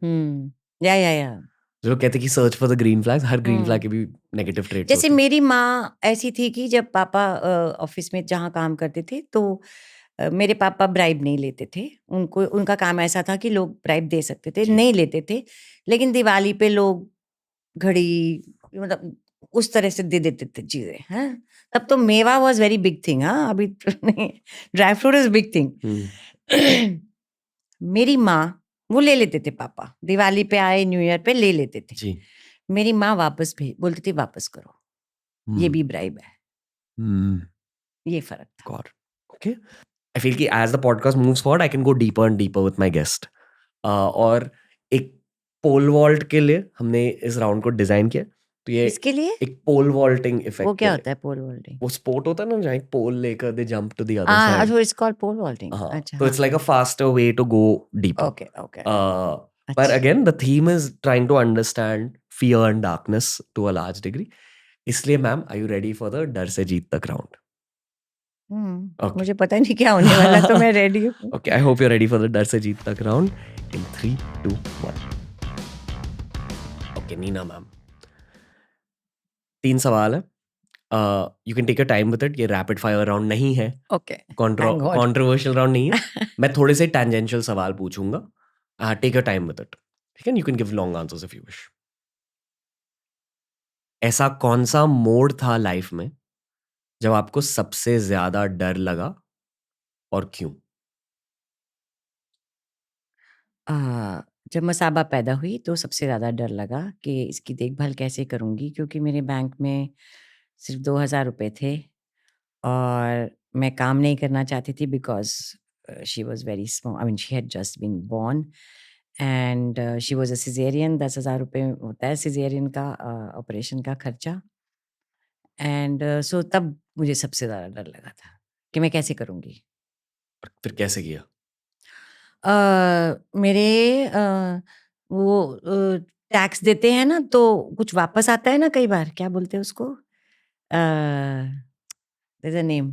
या जो लोग कहते हैं कि search for the green flags, हर ग्रीन फ्लैग हम्म. के भी नेगेटिव ट्रेड्स जैसे होती मेरी माँ ऐसी थी कि जब पापा ऑफिस में जहाँ काम करते थे, तो मेरे पापा ब्राइब नहीं लेते थे. उनको, उनका काम ऐसा था कि लोग ब्राइब दे सकते थे, जी. नहीं लेते थे. लेकिन दिवाली पे लोग घड़ी, मतलब उस तरह से दे देते थे चीजें. हाँ, तब तो मेवा वॉज वेरी बिग थिंग. हाँ, अभी तो नहीं. Dry fruit is big thing. मेरी माँ, वो ले लेते थे पापा, दिवाली पे आए, न्यू ईयर पे ले लेते थे. जी. मेरी माँ वापस बोलती थी वापस करो, ये भी ब्राइब है. ये फर्क था. गॉट. ओके. आई फील कि as the podcast moves forward I can go deeper and deeper with my guest. और एक पोल वॉल्ट के लिए हमने इस राउंड को डिजाइन किया तो ये इसके लिए एक पोल वॉल्टिंग वो इफेक्ट क्या है। होता है पोल वॉल्टिंग? वो स्पोर्ट होता है ना जहाँ एक पोल लेकर they jump to the other हाँ, साइड। अच्छा, इट्स कॉल्ड पोल वॉल्टिंग। हाँ, अच्छा, तो हाँ, it's like a faster way to go deeper. Okay, okay, पर अच्छा। Again the theme is trying to understand fear and darkness to a large degree. इसलिए ma'am, are you ready for the डर से जीत तक राउंड? ओके, मुझे पता नहीं क्या होने वाला, तो मैं रेडी हूँ। Okay, I hope you are ready for the डर से जीत तक round in 3, 2, 1। Okay Neena ma'am, 3 सवाल है। You can take your time with it. ये रैपिड फायर राउंड नहीं है, okay, thank God. Controversial round नहीं है। मैं थोड़े से टैंजेंशियल सवाल पूछूंगा। Take your time with it, ठीक है? You can give long answers if you wish. ऐसा कौन सा मोड था लाइफ में जब आपको सबसे ज्यादा डर लगा और क्यों? जब मसाबा पैदा हुई तो सबसे ज़्यादा डर लगा कि इसकी देखभाल कैसे करूँगी, क्योंकि मेरे बैंक में सिर्फ 2,000 रुपये थे और मैं काम नहीं करना चाहती थी because she was very small, I mean she had just been born and she was a caesarean. 10,000 रुपये होता है सिजेरियन का ऑपरेशन का खर्चा। एंड सो तब मुझे सबसे ज़्यादा डर लगा था कि मैं कैसे करूँगी। और फिर कैसे किया? मेरे वो टैक्स देते हैं ना, तो कुछ वापस आता है ना कई बार, क्या बोलते हैं उसको? There is a name.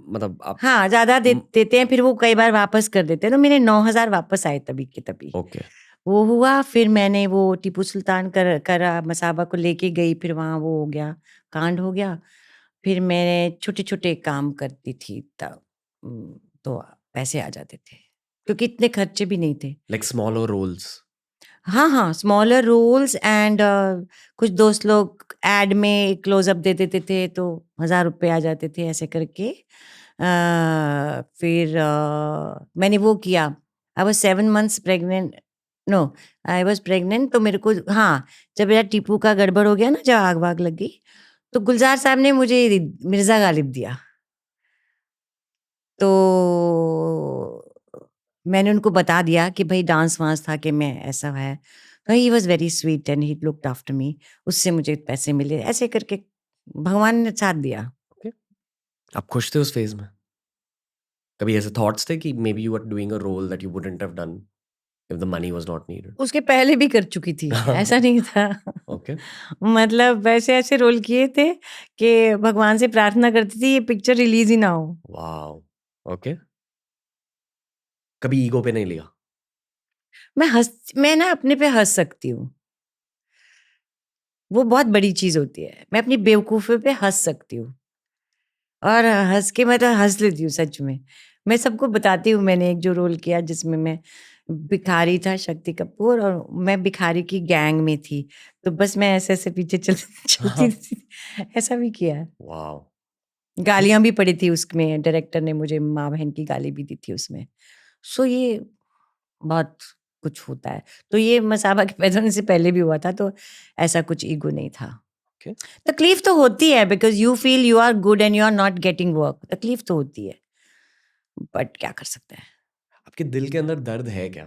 मतलब आप हाँ, ज़्यादा देते हैं, फिर वो कई बार वापस कर देते हैं, तो मेरे 9,000 वापस आए तभी के तभी। ओके, वो हुआ, फिर मैंने वो टीपू सुल्तान करा, मसाबा को लेके गई, फिर वहाँ वो हो गया, कांड हो गया। फिर मैं छोटे-छोटे काम करती थी तब, तो पैसे आ जाते थे, क्योंकि इतने खर्चे भी नहीं थे। Like smaller roles. हाँ, हाँ, स्मॉलर रोल्स एंड कुछ दोस्त लोग ऐड में क्लोज़अप दे देते थे, तो 1,000 रुपए आ जाते थे ऐसे करके। फिर मैंने वो किया, I was 7 months pregnant, no, I was pregnant, तो मेरे को, हाँ, जब मेरा टीपू का गड़बड़ हो गया ना, जब आग-वाग लग गई, तो गुलज़ार साहब ने मुझे मिर्ज़ा गालिब दिया। तो मैंने उनको बता दिया कि भई डांस-वांस था, कि मैं ऐसा है। तो he was very sweet and he looked after me, उससे मुझे पैसे मिले, ऐसे करके भगवान ने साथ दिया। ओके, आप खुश थे उस फेज में? कभी ऐसे थॉट्स थे कि maybe you are doing a role that you wouldn't have done if the money was not needed? उसके पहले भी कर चुकी थी, ऐसा नहीं था। ओके, मतलब वैसे ऐसे रोल किए थे कि भगवान से प्रार्थना करती थी ये पिक्चर रिलीज़ ही ना हो। Wow, okay. कभी ईगो पे नहीं लिया? मैं ना अपने पे हँस सकती हूँ, वो बहुत बड़ी चीज़ होती है। मैं अपनी बेवकूफ़ी पे हँस सकती हूँ। और हँस के मैं तो हँस लेती हूँ सच में। मैं सबको बताती हूँ, मैंने एक जो रोल किया जिसमें मैं भिखारी था, शक्ति कपूर, और मैं भिखारी की गैंग में थी। तो बस मैं ऐसे-ऐसे पीछे चलती थी। ऐसा भी किया है। Wow, okay. गालियाँ भी पड़ी थी उसमें, डायरेक्टर ने मुझे माँ-बहन की गाली भी दी थी उसमें। सो ये बहुत कुछ होता है। तो ये मसाबा के पैदा होने से पहले भी हुआ था, तो ऐसा कुछ ईगो नहीं था। ओके, तकलीफ तो होती है because you feel you are good and you are not getting work. तकलीफ तो होती है, बट क्या कर सकते हैं। आपके दिल के अंदर दर्द है क्या?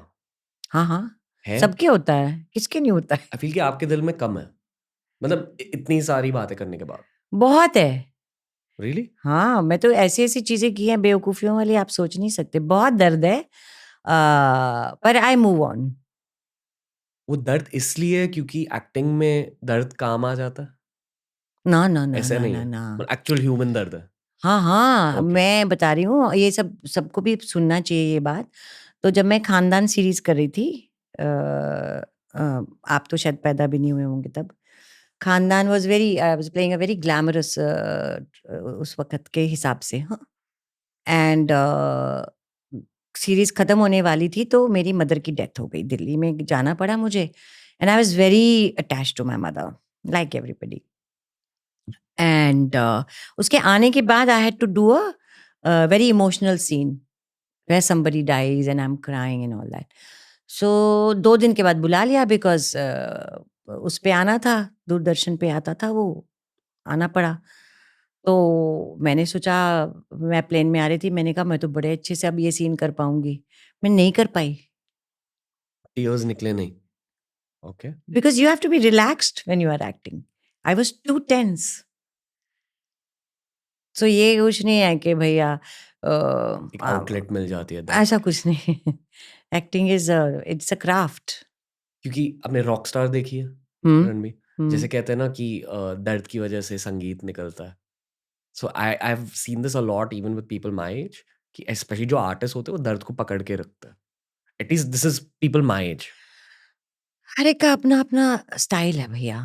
हाँ, हाँ, है? सबके होता है, किसके नहीं होता है। आई फील कि आपके दिल में कम है। मतलब इतनी सारी बातें करने के बाद। बहुत है। रियली? हाँ, मैं तो ऐसी-ऐसी चीज़ें की हैं बेवकूफ़ियों वाली, आप सोच नहीं सकते। बहुत दर्द है, पर आई मूव ऑन। वो दर्द इसलिए क्योंकि एक्टिंग में दर्द काम आ जाता है? ना, ना, ना, ऐसा ना, नहीं ना, है? ना। मतलब एक्चुअल ह्यूमन दर्द है? हाँ, हाँ, ओके। मैं बता रही हूँ, ये सब सबको भी सुनना चाहिए ये बात। तो जब मैं खानदान सीरीज़ कर रही थी, अ आप तो शायद पैदा भी नहीं हुए होंगे तब। खानदान was very, I was playing a very glamorous उस वक़्त के हिसाब से, हाँ। एंड सीरीज़ ख़त्म होने वाली थी, तो मेरी मदर की डेथ हो गई, दिल्ली में जाना पड़ा मुझे, and I was very attached to my mother like everybody. And उसके आने के बाद I had to do a very emotional scene where somebody dies and I'm crying and all that. So 2 दिन के बाद बुला लिया बिकॉज़ उस पे आना था, दूरदर्शन पे आता था वो, आना पड़ा। तो मैंने सोचा, मैं प्लेन में आ रही थी, मैंने कहा मैं तो बड़े अच्छे से अब ये सीन कर पाऊँगी। मैं नहीं कर पाई टीयर्स निकले नहीं? Okay. Because you have to be relaxed when you are acting. I was too tense. So ये कुछ नहीं है कि भैया एक आउटलेट मिल जाती है दर्द ऐसा की। कुछ नहीं. Acting is it's a craft. क्योंकि आपने रॉक स्टार देखी है रणबीर, जैसे कहते हैं ना कि दर्द की वजह से संगीत निकलता है. So I have seen this a lot even with people my age, कि स्पेशली जो आर्टिस्ट होते हैं वो दर्द को पकड़ के रखते हैं. At least this is people my age. हर एक का अपना अपना स्टाइल है भैया.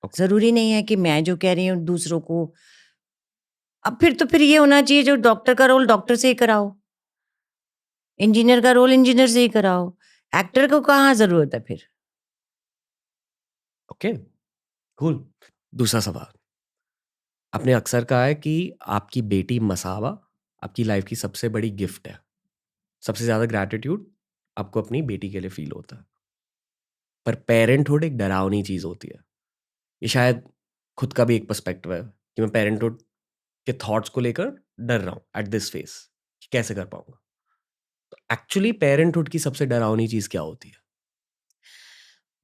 Okay. जरूरी नहीं है कि मैं जो कह रही हूँ दूसरों को. अब फिर ये होना चाहिए, जो डॉक्टर का रोल डॉक्टर से ही कराओ, इंजीनियर का रोल इंजीनियर से ही कराओ, एक्टर को कहाँ जरूरत है फिर. Okay, cool. दूसरा सवाल. आपने अक्सर कहा है कि आपकी बेटी मसाबा आपकी लाइफ की सबसे बड़ी गिफ्ट है. सबसे ज़्यादा ग्रैटिट्यूड आपको अपनी बेटी के लिए फील होता है. पर पेरेंटहुड एक डरावनी चीज़ होती है. ये शायद खुद का भी एक पर्सपेक्टिव है कि मैं पेरेंटहुड के थॉट्स को लेकर डर रहा हूँ एट दिस फेस, कि कैसे कर पाऊंगा. तो एक्चुअली पेरेंटहुड की सबसे डरावनी चीज़ क्या होती है?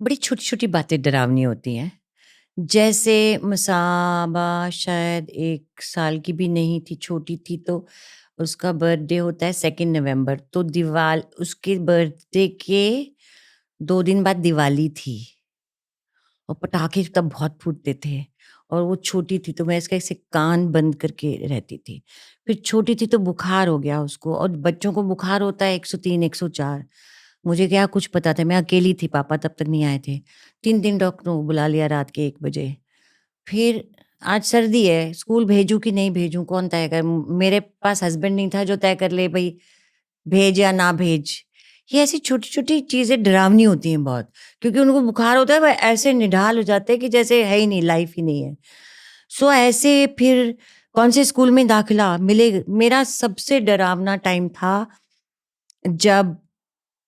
बड़ी छोटी छोटी बातें डरावनी होती हैं. जैसे मसाबा शायद 1 साल की भी नहीं थी, छोटी थी, तो उसका बर्थडे होता है 2 नवंबर. तो उसके बर्थडे के 2 दिन बाद दिवाली थी और पटाखे तब बहुत फूटते थे. और वो छोटी थी तो मैं इसका ऐसे कान बंद करके रहती थी. फिर छोटी थी तो बुखार हो गया उसको, और बच्चों को बुखार होता है 103 104. मुझे क्या कुछ पता था, मैं अकेली थी, पापा तब तक नहीं आए थे. 3 दिन डॉक्टरों को बुला लिया रात के 1 बजे. फिर आज सर्दी है, स्कूल भेजूं कि नहीं भेजूं, कौन तय कर. मेरे पास हस्बैंड नहीं था जो तय कर ले भाई भेज या ना भेज. ये ऐसी छोटी छोटी चीजें डरावनी होती हैं बहुत, क्योंकि उनको बुखार होता है, वह ऐसे निढाल हो जाते हैं कि जैसे है ही नहीं, लाइफ ही नहीं है. सो ऐसे फिर कौन से स्कूल में दाखिला मिले. मेरा सबसे डरावना टाइम था जब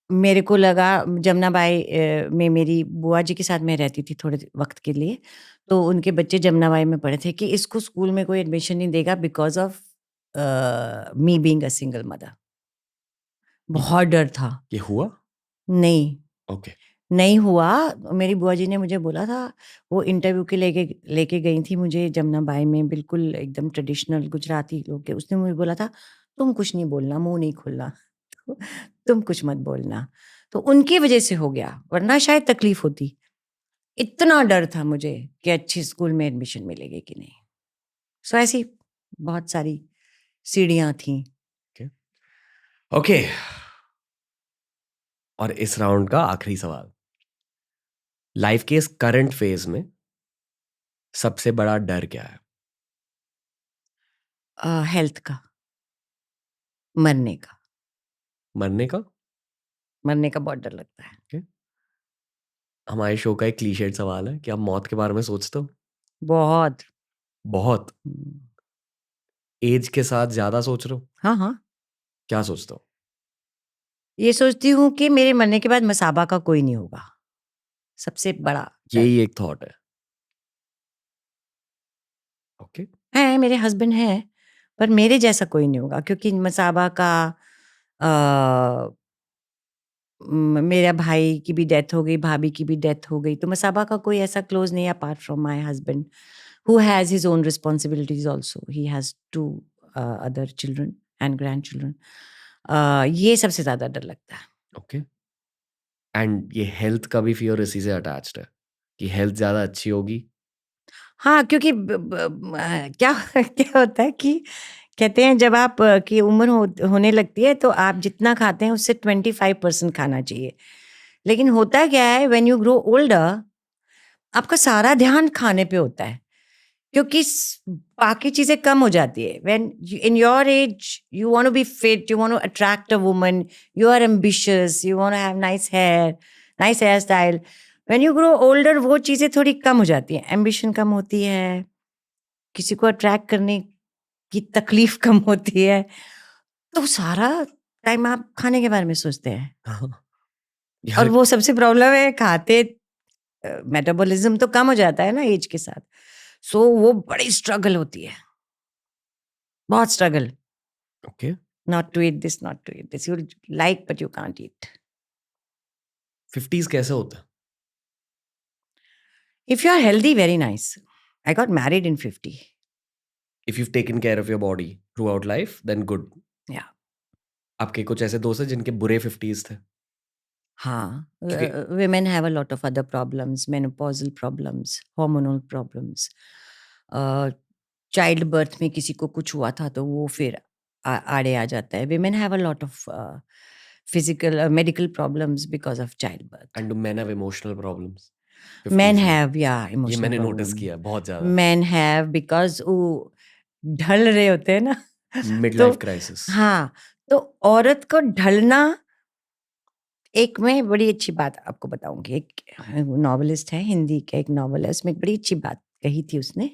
मेरे को लगा, जमुनाबाई में मेरी बुआ जी के साथ मैं रहती थी थोड़े वक्त के लिए. तो उनके बच्चे जमुनाबाई में पढ़े थे कि इसको स्कूल में कोई एडमिशन नहीं देगा because of me being a single mother. बहुत डर था. ये हुआ? नहीं, ओके. नहीं हुआ. मेरी बुआ जी ने मुझे बोला था, वो इंटरव्यू के लेके लेके गई थी मुझे जमुनाबाई में, बिल्कुल एकदम ट्रेडिशनल गुजराती लोग के. उसने मुझे बोला था तुम कुछ नहीं बोलना, मुंह नहीं खोलना. तुम कुछ मत बोलना. तो उनकी वजह से हो गया, वरना शायद तकलीफ होती. इतना डर था मुझे कि अच्छी स्कूल में एडमिशन मिलेगी कि नहीं. सो ऐसी बहुत सारी सीढ़ियां थी. ओके. और इस राउंड का आखिरी सवाल. लाइफ के इस करंट फेज में सबसे बड़ा डर क्या है? हेल्थ का, मरने का. मरने का? मरने का बहुत डर लगता है. Okay. हमारे शो का एक क्लीशेड सवाल है कि आप मौत के बारे में सोचते हो? बहुत. बहुत. एज के साथ ज्यादा सोच रहे हो? हाँ हाँ. क्या सोचते हो? ये सोचती हूँ कि मेरे मरने के बाद मसाबा का कोई नहीं होगा. सबसे बड़ा डर यही एक थॉट है. ओके. है. मेरे हस्बैंड है, पर मेरे जैसा कोई नहीं होगा, क्योंकि मसाबा का मेरा भाई की भी डेथ हो गई, भाभी की भी डेथ हो गई, तो मसाबा का कोई ऐसा क्लोज नहीं है apart from my husband, who has his own responsibilities also. He has 2 other children and grand children. ये सबसे ज्यादा डर लगता है. ओके. एंड ये हेल्थ का भी फियर इसी से अटैच्ड है कि हेल्थ ज्यादा अच्छी होगी. हाँ, क्योंकि क्या क्या होता है कि कहते हैं जब आप की उम्र होने लगती है तो आप जितना खाते हैं उससे 25% खाना चाहिए. लेकिन होता क्या है, व्हेन यू ग्रो ओल्डर आपका सारा ध्यान खाने पे होता है, क्योंकि बाकी चीजें कम हो जाती है. When in your age you want to be fit, you want to attract a woman, you are ambitious, you want to have nice hair style. When you grow older वो चीजें थोड़ी कम हो जाती हैं. एम्बिशन कम होती है, किसी को अट्रैक्ट करने की तकलीफ कम होती है, तो सारा टाइम आप खाने के बारे में सोचते हैं. और यार, वो सबसे प्रॉब्लम है, खाते मेटाबॉलिज्म तो कम हो जाता है ना एज के साथ. सो वो बड़ी स्ट्रगल होती है, बहुत struggle. Okay. Not to eat this, not to eat this, you like but you can't eat. 50s कैसे होता है? If you are healthy, very nice. I got married in 50. If you've taken care of your body throughout life, then good. Yeah. आपके कुछ ऐसे दोस्त हैं जिनके बुरे 50s थे? हाँ, क्योंकि women have a lot of other problems, menopausal problems, hormonal problems. Child birth में किसी को कुछ हुआ था तो वो फिर आड़े आ जाता है. Women have a lot of physical, medical problems because of childbirth. and do men have emotional problems? Men 50s में? have, yeah, ये emotional मैंने नोटिस problem. किया है बहुत ज्यादा. Men have because वो ढल रहे होते हैं ना. Midlife crisis. हाँ, तो औरत को ढलना, एक मैं बड़ी अच्छी बात आपको बताऊंगी. एक नॉवेलिस्ट है, हिंदी का एक नॉवल है, उसमें एक बड़ी अच्छी बात कही थी उसने.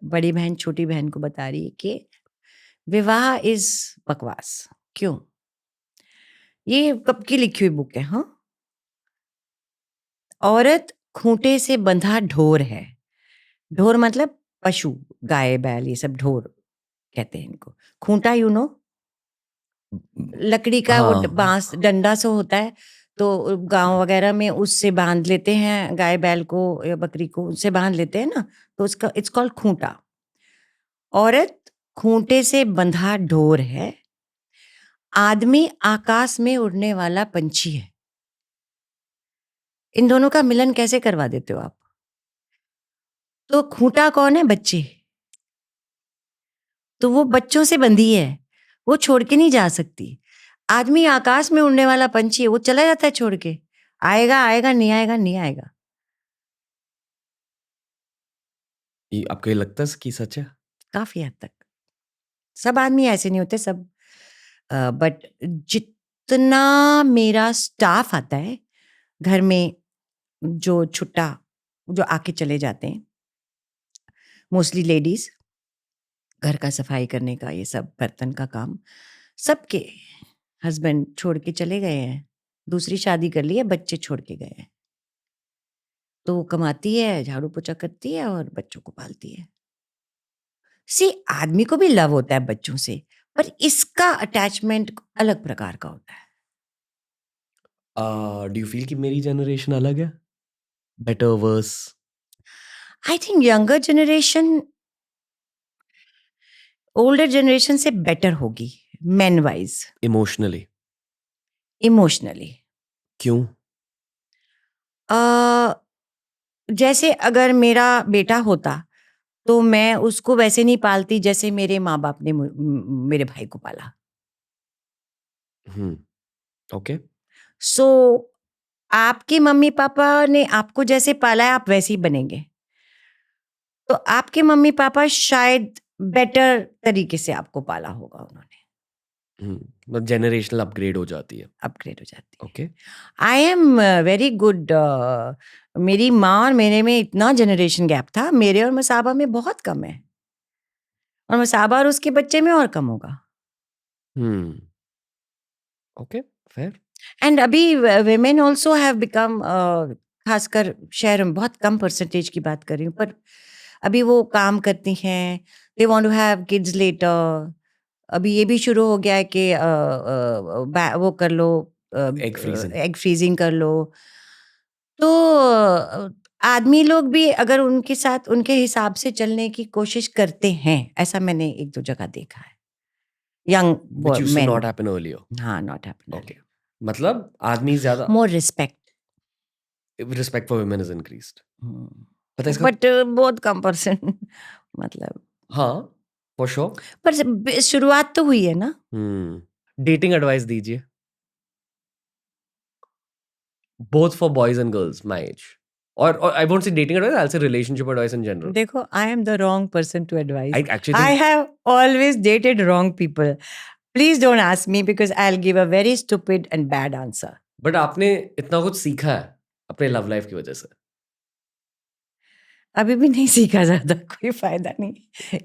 बड़ी बहन छोटी बहन को बता रही है कि विवाह इज बकवास. क्यों? ये कब की लिखी हुई बुक है. हाँ, औरत खूंटे से बंधा ढोर है. ढोर मतलब पशु, गाय बैल, ये सब ढोर कहते हैं इनको. खूंटा यू नो, लकड़ी का वो हाँ. बांस डंडा सा होता है, तो गांव वगैरह में उससे बांध लेते हैं गाय बैल को या बकरी को, उससे बांध लेते हैं ना, तो उसका इट्स कॉल्ड खूंटा. औरत खूंटे से बंधा ढोर है. आदमी आकाश में उड़ने वाला पंछी है. इन दोनों का मिलन कैसे करवा देते हो आप? तो खूंटा कौन है? बच्चे. तो वो बच्चों से बंधी है, वो छोड़ के नहीं जा सकती. आदमी आकाश में उड़ने वाला पंछी है, वो चला जाता है छोड़ के. आएगा आएगा, नहीं आएगा नहीं आएगा. ये आपको ये लगता है कि सच है? काफी हद तक. सब आदमी ऐसे नहीं होते सब, बट जितना मेरा स्टाफ आता है घर में, जो छुट्टा जो आके चले जाते हैं, मोस्टली लेडीज, घर का सफाई करने का, ये सब बर्तन का काम, सबके हस्बैंड छोड़ के चले गए हैं. दूसरी शादी कर ली है, बच्चे छोड़ के गए हैं. तो वो कमाती है, झाड़ू पोछा करती है और बच्चों को पालती है. सी, आदमी को भी लव होता है बच्चों से, पर इसका अटैचमेंट अलग प्रकार का होता है. डू यू फील कि मेरी जनरेशन अलग है? Better, worse? I think younger generation older generation से बेटर होगी, मेन वाइज. इमोशनली? इमोशनली क्यों? जैसे अगर मेरा बेटा होता तो मैं उसको वैसे नहीं पालती जैसे मेरे माँ बाप ने मेरे भाई को पाला. ओके. सो आपके मम्मी पापा ने आपको जैसे पाला है, आप वैसे ही बनेंगे. तो आपके मम्मी पापा शायद बेटर तरीके से आपको पाला होगा उन्होंने. मतलब जनरेशनल अपग्रेड हो जाती है. अपग्रेड हो जाती है. Okay. I am very good. मेरी माँ और मेरे में इतना जनरेशन गैप था, मेरे और मसाबा में बहुत कम है, और मसाबा और उसके बच्चे में और कम होगा. Okay, fair. एंड अभी women also have become, खासकर शहर में, बहुत कम परसेंटेज की बात कर रही हूँ, पर अभी वो काम करती हैं. They want to have kids later. अभी ये भी शुरू हो गया है कि वो कर लो, Egg freezing. एग फ्रीजिंग कर लो. तो आदमी लोग भी अगर उनके साथ उनके हिसाब से चलने की कोशिश करते हैं, ऐसा मैंने एक दो जगह देखा है. Young Which used to men. not happen earlier. हाँ, not happening. Okay. मतलब आदमी ज्यादा More respect. respect for women is increased. पता है इसका? बट बहुत कम परसेंट. मतलब हाँ, for sure. पर शुरुआत तो हुई है ना. डेटिंग एडवाइस दीजिए. Both for boys and girls my age. Or I won't say dating advice, I'll say relationship advice in general. देखो, I am the wrong person to advice. I actually I think have always dated wrong people. Please don't ask me because I'll give a very stupid and bad answer. but आपने इतना कुछ सीखा है अपने लव लाइफ की वजह से. अभी भी नहीं सीखा जाता, कोई फायदा नहीं.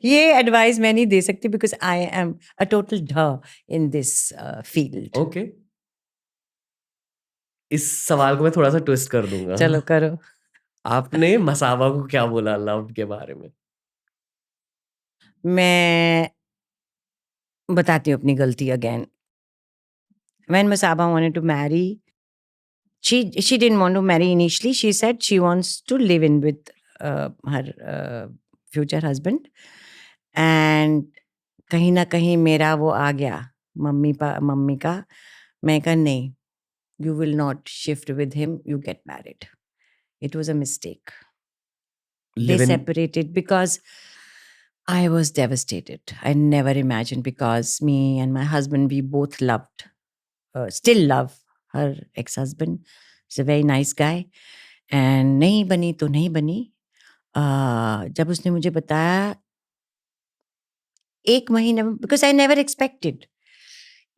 ये एडवाइस मैं नहीं दे सकती because I am a total ढ इन दिस फील्ड. ओके. इस सवाल को मैं थोड़ा सा ट्विस्ट कर दूंगा. चलो करो. आपने मसाबा को क्या बोला लव के बारे में? मैं बताती हूँ अपनी गलती again. When Masaba wanted to marry, she didn't want to marry initially. She said she wants to live in with her future husband, and कहीं ना कहीं मेरा वो आ गया मम्मी का। मैं कहा नहीं, you will not shift with him, you get married. It was a mistake. They live in separated because I was devastated. I never imagined, because me and my husband, we both loved, still love her ex-husband. He's a very nice guy. And नहीं बनी तो नहीं बनी। जब उसने मुझे बताया 1 महीने में, because I never expected,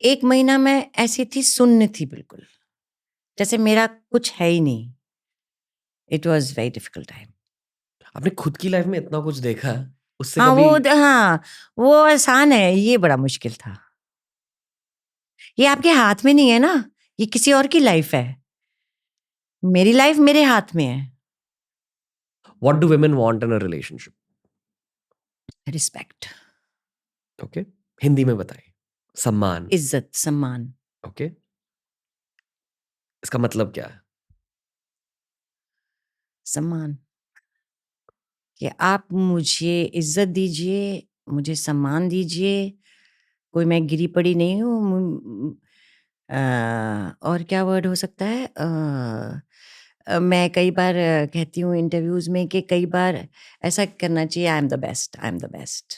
1 महीना मैं ऐसी थी, सुन्न थी बिल्कुल, जैसे मेरा कुछ है ही नहीं। It was very difficult time. आपने खुद की लाइफ में इतना कुछ देखा है, उससे हाँ, कभी हाँ, वो आसान है, ये बड़ा मुश्किल था। ये आपके हाथ में नहीं है ना, ये किसी और की लाइफ है। मेरी लाइफ मेरे हाथ में है। What do women want in a relationship? Respect, okay, Hindi में बताइए। सम्मान। इज्जत, सम्मान। ओके, इसका मतलब क्या है? सम्मान, कि आप मुझे इज्जत दीजिए, मुझे सम्मान दीजिए, कोई मैं गिरी पड़ी नहीं हूँ। और क्या वर्ड हो सकता है? मैं कई बार कहती हूँ इंटरव्यूज में कि कई बार ऐसा करना चाहिए, आई am the best, I am the best,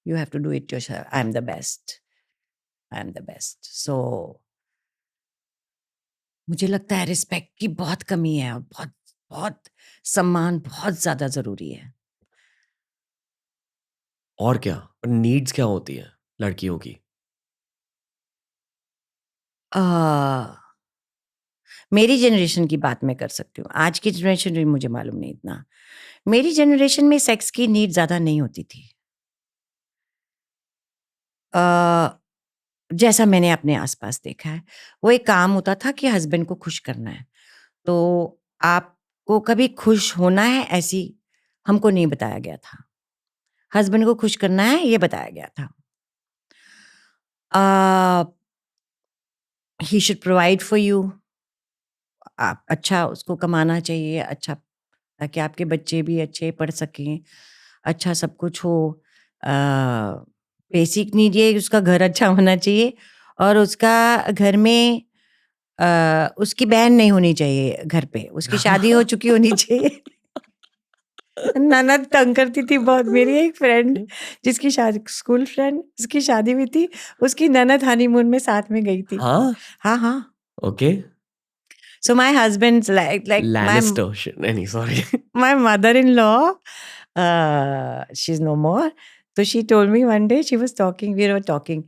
you have to do it yourself. I'm the best. I'm the best. So मुझे लगता है रिस्पेक्ट की बहुत कमी है, और बहुत बहुत सम्मान बहुत ज्यादा जरूरी है। और क्या नीड्स क्या होती है लड़कियों की? मेरी जनरेशन की बात मैं कर सकती हूँ, आज की जनरेशन में मुझे मालूम नहीं इतना। मेरी जनरेशन में सेक्स की नीड ज्यादा नहीं होती थी। जैसा मैंने अपने आसपास देखा है, वो एक काम होता था कि हस्बैंड को खुश करना है, तो आपको कभी खुश होना है ऐसी हमको नहीं बताया गया था। हस्बैंड को खुश करना है ये बताया गया था। He should provide for you. आप अच्छा उसको कमाना चाहिए, अच्छा, ताकि आपके बच्चे भी अच्छे पढ़ सकें, अच्छा सब कुछ हो। बेसिक नीड ये उसका घर अच्छा होना चाहिए, और उसका घर में उसकी बहन नहीं होनी चाहिए घर पे, उसकी शादी हो चुकी होनी चाहिए। ननद तंग करती थी बहुत। मेरी एक फ्रेंड जिसकी शादी, स्कूल फ्रेंड, उसकी शादी हुई थी, उसकी ननद हनीमून में साथ में गई थी। हाँ, हाँ, हाँ। Okay. So my husband's like Lannister shit. नहीं, sorry. my mother-in-law, she's no more. So she told me one day, she was talking, we were talking.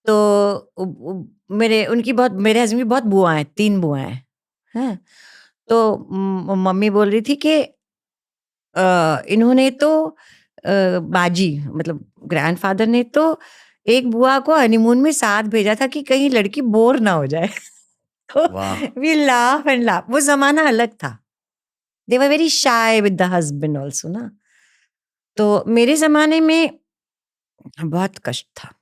तो मेरे हस्बैंड की बहुत बुआएं, 3 बुआएं हैं। तो मम्मी बोल रही थी कि इन्होंने तो बाजी मतलब ग्रैंडफादर ने तो एक बुआ को हनीमून में साथ भेजा था कि कहीं लड़की बोर ना हो जाए। तो वाह। We laugh and laugh. वो जमाना अलग था। They were very shy with the husband also ना। तो मेरे जमाने में बहुत कष्ट था।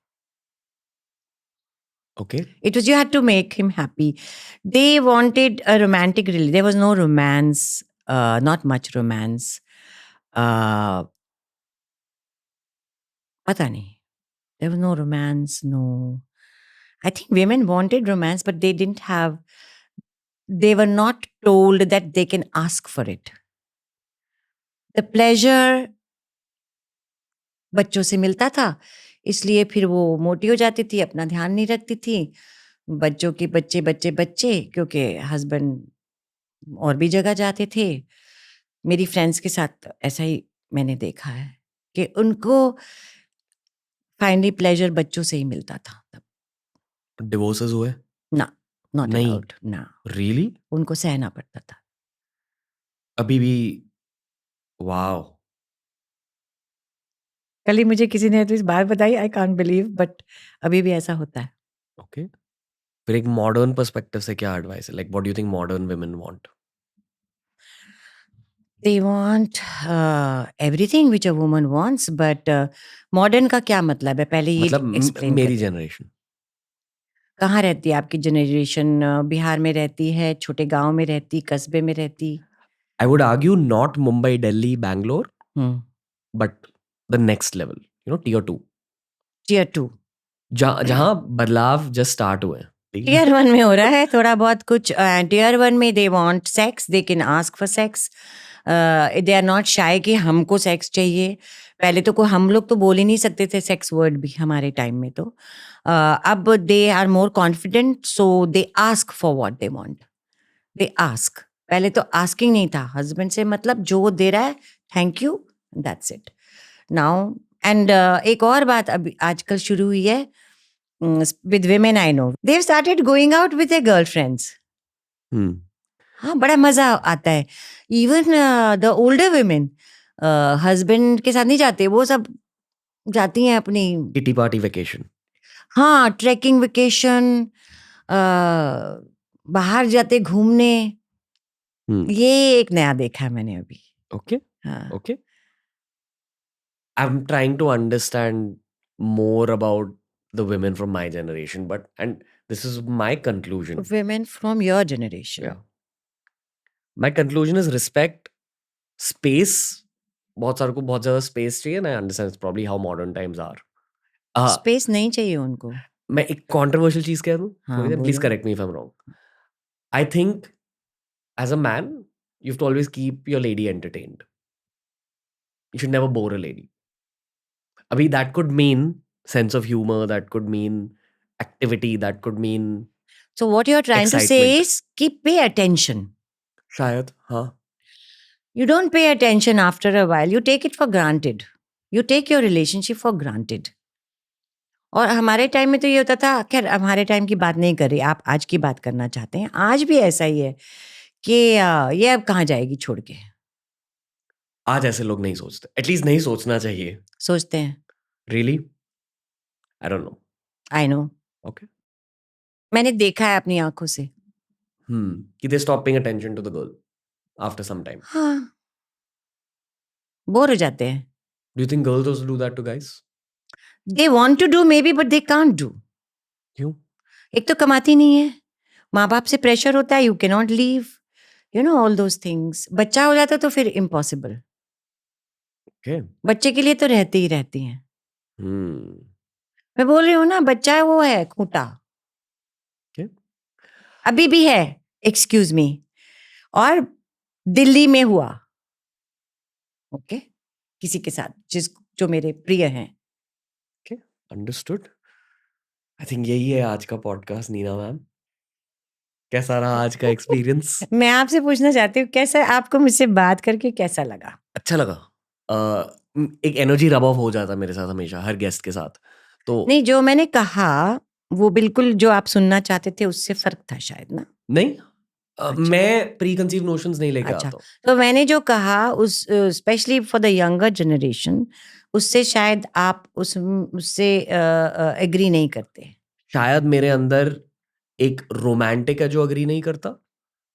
Okay. It was, you had to make him happy. They wanted a romantic relationship. There was no romance, not much romance. पता नहीं. There was no romance, no. I think women wanted romance, but they were not told that they can ask for it. The pleasure बच्चों से मिलता था, इसलिए फिर वो मोटी हो जाती थी, अपना ध्यान नहीं रखती थी। बच्चों के बच्चे बच्चे बच्चे, क्योंकि हस्बैंड और भी जगह जाते थे। मेरी फ्रेंड्स के साथ ऐसा ही मैंने देखा है कि उनको फाइनली प्लेजर बच्चों से ही मिलता था तब। डिवोर्सेस हुए? ना, नॉट नहीं। अलाउड ना, रियली? उनको सहना पड़ता था। अभी भी? वाओ। कल ही मुझे किसी ने तो इस बात बताई, आई कांट बिलीव, बट अभी भी ऐसा होता है। ओके, फिर एक मॉडर्न पर्सपेक्टिव से क्या एडवाइस है? Like what do you think modern women want? They want everything which a woman wants, but modern का क्या मतलब है? पहले ये मतलब एक्सप्लेन मेरी कर। जनरेशन। कहाँ रहती है आपकी जनरेशन? बिहार में रहती है, छोटे गांव में रहती, कस्बे में रहती? I would argue not Mumbai, Delhi, Bangalore, Hmm. but the next level, tier 2. Tier 2. जहाँ बदलाव just start हुए हैं. ठीक है? Tier 1 में हो रहा है थोड़ा बहुत कुछ. Tier 1 में they want sex, they can ask for sex. They are not shy कि हमको सेक्स चाहिए. पहले तो हम लोग तो बोल ही नहीं सकते थे सेक्स वर्ड भी हमारे टाइम में. तो अब they are more confident, so they ask for what they want. They ask. पहले तो आस्किंग नहीं था. हस्बैंड से मतलब जो वो दे रहा है, thank you, that's it. Now and एक और बात अभी आजकल शुरू हुई है with women I know. They've started going out with their girlfriends. Hmm. हाँ, बड़ा मजा आता है. Even the older women, husband के साथ नहीं जाते, वो सब जाती हैं अपनी. Kitty party vacation. हाँ, ट्रैकिंग वेकेशन, बाहर जाते घूमने. Hmm. ये एक नया देखा है मैंने अभी. Okay. हाँ. Okay. I'm trying to understand more about the women from my generation, and this is my conclusion. Women from your generation. Yeah. My conclusion is respect, space. बहुत सारों को बहुत ज़्यादा space चाहिए, and I understand it's probably how modern times are. Space नहीं चाहिए उनको. मैं एक controversial चीज़ कह दूँ? हाँ, Please बोलो. correct me if I'm wrong. I think as a man, you have to always keep your lady entertained. You should never bore a lady. Abhi, that could mean sense of humor, that could mean activity, that could mean So what you're trying to say excitement. is keep pay attention. शायद हाँ. You don't pay attention after a while. You take it for granted. You take your relationship for granted. और हमारे टाइम में तो ये होता था. खैर हमारे टाइम की बात नहीं कर रही, आप आज की बात करना चाहते हैं. आज भी ऐसा ही है कि ये अब कहाँ जाएगी छोड़ के. आज ऐसे लोग नहीं सोचते. एटलीस्ट नहीं सोचना चाहिए. सोचते हैं. Really I don't know. I know. Okay. मैंने देखा है अपनी आंखों से. कि they stop paying attention to the girl after some time. हाँ, बोर हो जाते हैं. Do you think girls also do that to guys? They want to do maybe, but they can't do. क्यों? एक तो कमाती नहीं है, माँ बाप से प्रेशर होता है, you can not leave, you know all those things. बच्चा हो जाता तो फिर इम्पॉसिबल. ओके. बच्चे के लिए तो रहती ही रहती हैं. हम्म. मैं बोल रही हूँ ना, बच्चा वो है खूंटा. Okay. अभी भी है. Excuse me. और दिल्ली में हुआ. ओके. किसी के साथ जो मेरे प्रिय हैं. Okay. Understood. आई थिंक यही है आज का पॉडकास्ट. नीना मैम, कैसा रहा आज का एक्सपीरियंस? मैं आपसे पूछना चाहती हूँ, कैसा आपको मुझसे बात करके कैसा लगा? अच्छा लगा. एक एनर्जी रब ऑफ हो जाता मेरे साथ हमेशा, हर गेस्ट के साथ. तो नहीं, जो मैंने कहा वो बिल्कुल जो आप सुनना चाहते थे उससे फर्क था शायद ना. नहीं, अच्छा. मैं प्री कंसीव नोशंस नहीं लेके अच्छा. आता हूँ. तो मैंने जो कहा उस specially for the younger generation, उससे शायद आप उससे एग्री नहीं करते. शायद मेरे अंदर एक रोमांटिक है जो अग्री नहीं करता,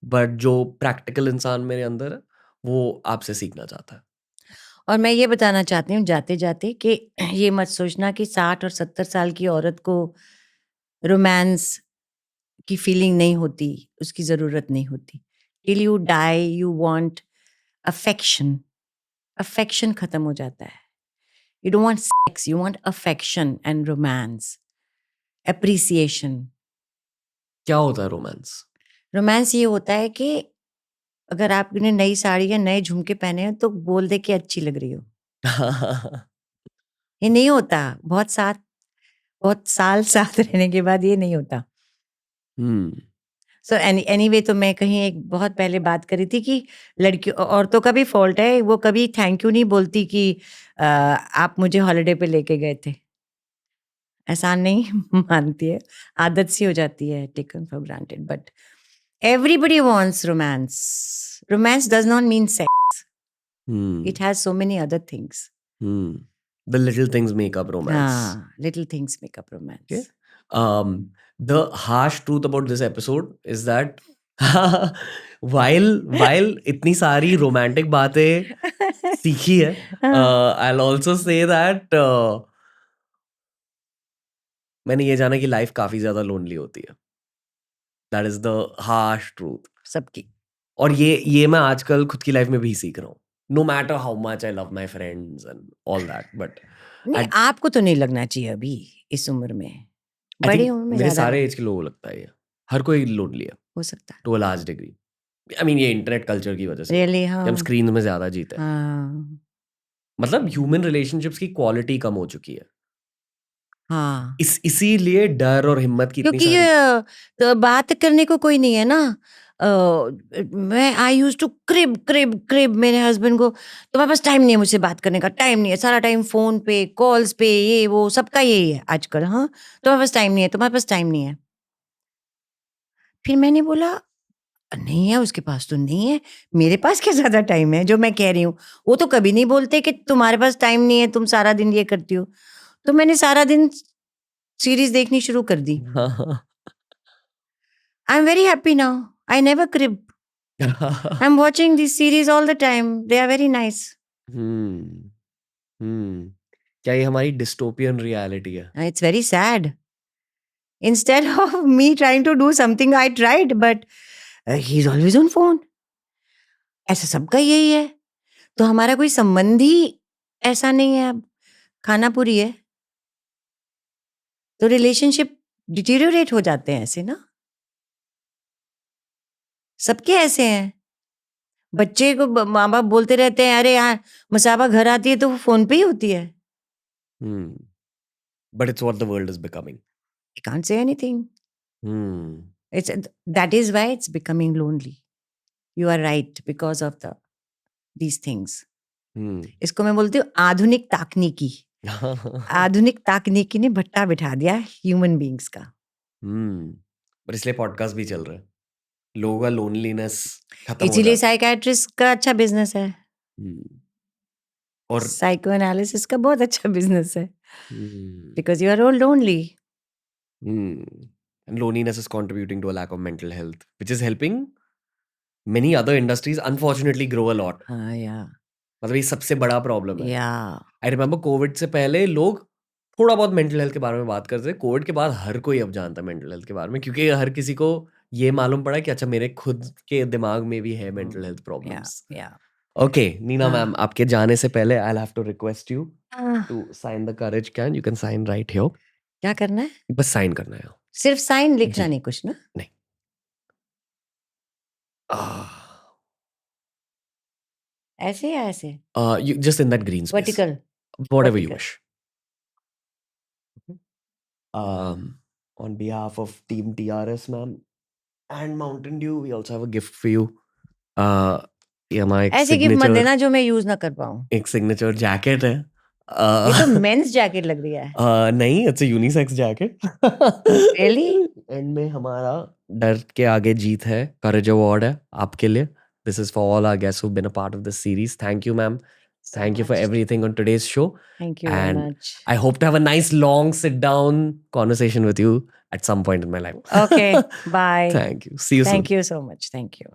बट जो प्रैक्टिकल इंसान मेरे अंदर है वो आपसे सीखना चाहता है. और मैं ये बताना चाहती हूँ जाते जाते कि ये मत सोचना कि 60 और 70 साल की औरत को रोमांस की फीलिंग नहीं होती, उसकी ज़रूरत नहीं होती. Till you die you want affection. Affection खत्म हो जाता है. You don't want sex, you want affection and romance, appreciation. क्या होता है रोमांस? रोमांस ये होता है कि अगर आपने नई साड़ी या नए झुमके पहने हैं तो बोल दे कि अच्छी लग रही हो. ये नहीं होता. बहुत साल साथ रहने के बाद ये नहीं होता. सो एनीवे, तो मैं कहीं एक बहुत पहले बात करी थी कि लड़की औरतों का भी फॉल्ट है. वो कभी थैंक यू नहीं बोलती कि आप मुझे हॉलिडे पे लेके गए थे. एहसान नहीं मानती है. आदत सी हो जाती है, taken for granted. But everybody wants romance. Romance does not mean sex. It has so many other things. The little things make up romance. हाँ, little things make up romance. Okay. The harsh truth about this episode is that while इतनी सारी romantic बातें सीखी है, I'll also say that मैंने ये जाना कि लाइफ काफी ज्यादा लोनली होती है. That is the harsh truth. सबकी. और ये मैं आजकल खुद की लाइफ में भी सीख रहा हूँ, no matter how much I love my friends and all that, but नहीं, आपको तो नहीं लगना चाहिए अभी इस उम्र में, आई बड़ी थिंक उम्र में मेरे ज्यादा सारे एज के लोगों को लगता है ये, हर कोई लोनली है हो सकता है। To a large degree. I mean ये इंटरनेट कल्चर की वजह से रियली? कि हाँ हम स्क्रीन में ज्यादा जीते हैं, हाँ मतलब ह्यूमन रिलेशनशिप्स की क्वालिटी कम हो चुकी है, हाँ, इसीलिए डर और हिम्मत की इतनी क्योंकि सारी तो बात करने को कोई नहीं है ना। मैं I use to crib crib crib मेरे हस्बैंड को, तुम्हारे पास टाइम नहीं है मुझसे बात करने का, टाइम नहीं है, सारा टाइम फोन पे कॉल्स पे, ये वो सबका यही है आजकल। हाँ, तुम्हारे पास टाइम नहीं है, तुम्हारे पास टाइम नहीं है। फिर मैंने बोला नहीं है, उसके पास तो नहीं है, मेरे पास क्या ज्यादा टाइम है जो मैं कह रही हूँ। वो तो कभी नहीं बोलते कि तुम्हारे पास टाइम नहीं है, तुम सारा दिन ये करती हो। तो मैंने सारा दिन सीरीज देखनी शुरू कर दी। I am very happy now, I never crib, I am watching this series all the time, they are very nice. Hmm hmm क्या ये हमारी डिस्टोपियन रियलिटी है? It's very sad. Instead of me trying to do something, I tried, but he's always on phone. ऐसा सबका यही है, तो हमारा कोई संबंध ही ऐसा नहीं है अब, खाना पूरी है, तो रिलेशनशिप डिटीरियोरेट हो जाते हैं ऐसे ना, सबके ऐसे हैं। बच्चे को माँ बाप बोलते रहते हैं अरे यार मसाबा घर आती है तो वो फोन पे ही होती है। But it's what the world is becoming. I can't say anything. It's that is why it's becoming lonely. You are right because of these things. इसको मैं बोलती हूँ आधुनिक तकनीकी। आधुनिक तकनीकी ने भट्टा बिठा दिया ह्यूमन बीइंग्स का। पर इसलिए पॉडकास्ट भी चल रहा है, लोगों का लोनलीनेस खत्म हो इसीलिए जाता है। साइकियाट्रिस्ट का अच्छा बिजनेस है, और साइको एनालिसिस का बहुत अच्छा बिजनेस है, because you are all lonely. and loneliness is contributing to a lack of mental health, which is helping many other industries unfortunately grow a lot. हाँ या मतलब ये सबसे बड़ा प्रॉब्लम है। या आई रिमेम्बर कोविड से पहले लोग थोड़ा बहुत मेंटल हेल्थ के बारे में बात करते थे, कोविड के बाद हर कोई अब जानता है मेंटल हेल्थ के बारे में, क्योंकि हर किसी को ये मालूम पड़ा कि अच्छा मेरे खुद के दिमाग में भी है मेंटल हेल्थ प्रॉब्लम्स। या ओके नीना हाँ। मैम, आपके जाने से पहले I have to request you to sign the courage can, you can sign right here. क्या करना है? बस साइन करना है। सिर्फ साइन लिखना जी। नहीं कुछ ना? नहीं। ऐसे या ऐसे? You just in that green space. Vertical? Whatever you Vertical. wish. On behalf of Team TRS, ma'am, and Mountain Dew, we also have a gift for you. ये हमारा एक ऐसे गिफ्ट मत signature, देना जो मैं यूज ना कर पाऊँ। एक signature jacket है। ये तो मेंस जैकेट लग रही है। नहीं, it's a unisex jacket. Really? And में हमारा डर के आगे जीत है करेज अवार्ड है आपके लिए। This is for all our guests who've been a part of this series. Thank you, ma'am. Thank you for much. everything on today's show. Thank you very And much. I hope to have a nice long sit down conversation with you at some point in my life. Okay, bye. Thank you. See you soon. Thank you so much. Thank you.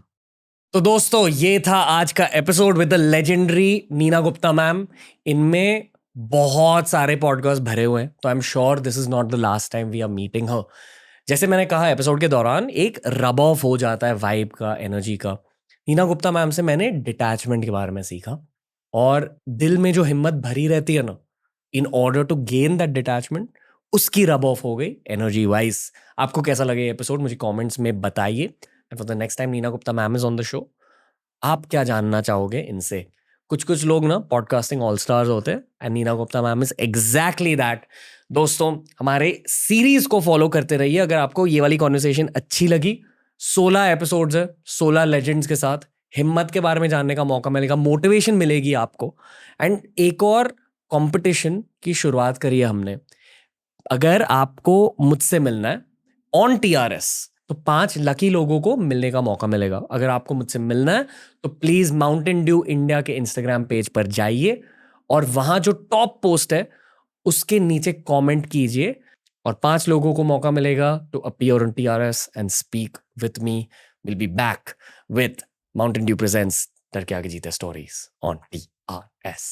तो दोस्तों ये था आज का episode with the legendary Neena Gupta ma'am. इनमें बहुत सारे पॉडकास्ट भरे हुए हैं, तो I am sure this is not the last time we are meeting her. जैसे मैंने कहा एपिसोड के दौरान एक रब ऑफ हो जाता है वाइब का, एनर्जी का। नीना गुप्ता मैम से मैंने डिटैचमेंट के बारे में सीखा, और दिल में जो हिम्मत भरी रहती है ना, in order to gain that detachment, उसकी रब ऑफ हो गई एनर्जी वाइज। आपको कैसा लगे एपिसोड मुझे कमेंट्स में बताइए। And for the next time Neena Gupta ma'am is on the show, आप क्या जानना चाहोगे इनसे? कुछ लोग ना पॉडकास्टिंग ऑल स्टार्स होते हैं, and Neena Gupta ma'am is exactly that. दोस्तों हमारे सीरीज को फॉलो करते रहिए। अगर आपको ये वाली कॉन्वर्सेशन अच्छी लगी, 16 एपिसोड्स है, 16 लेजेंड्स के साथ हिम्मत के बारे में जानने का मौका मिलेगा, मोटिवेशन मिलेगी आपको। एंड एक और कंपटीशन की शुरुआत करी है हमने। अगर आपको मुझसे मिलना है ऑन TRS, तो 5 लकी लोगों को मिलने का मौका मिलेगा। अगर आपको मुझसे मिलना है तो प्लीज माउंटेन ड्यू इंडिया के इंस्टाग्राम पेज पर जाइए, और वहां जो टॉप पोस्ट है उसके नीचे कमेंट कीजिए, और 5 लोगों को मौका मिलेगा to appear on TRS and speak with me. Will be back with Mountain Dew presents डर के आगे जीते स्टोरीज ऑन TRS।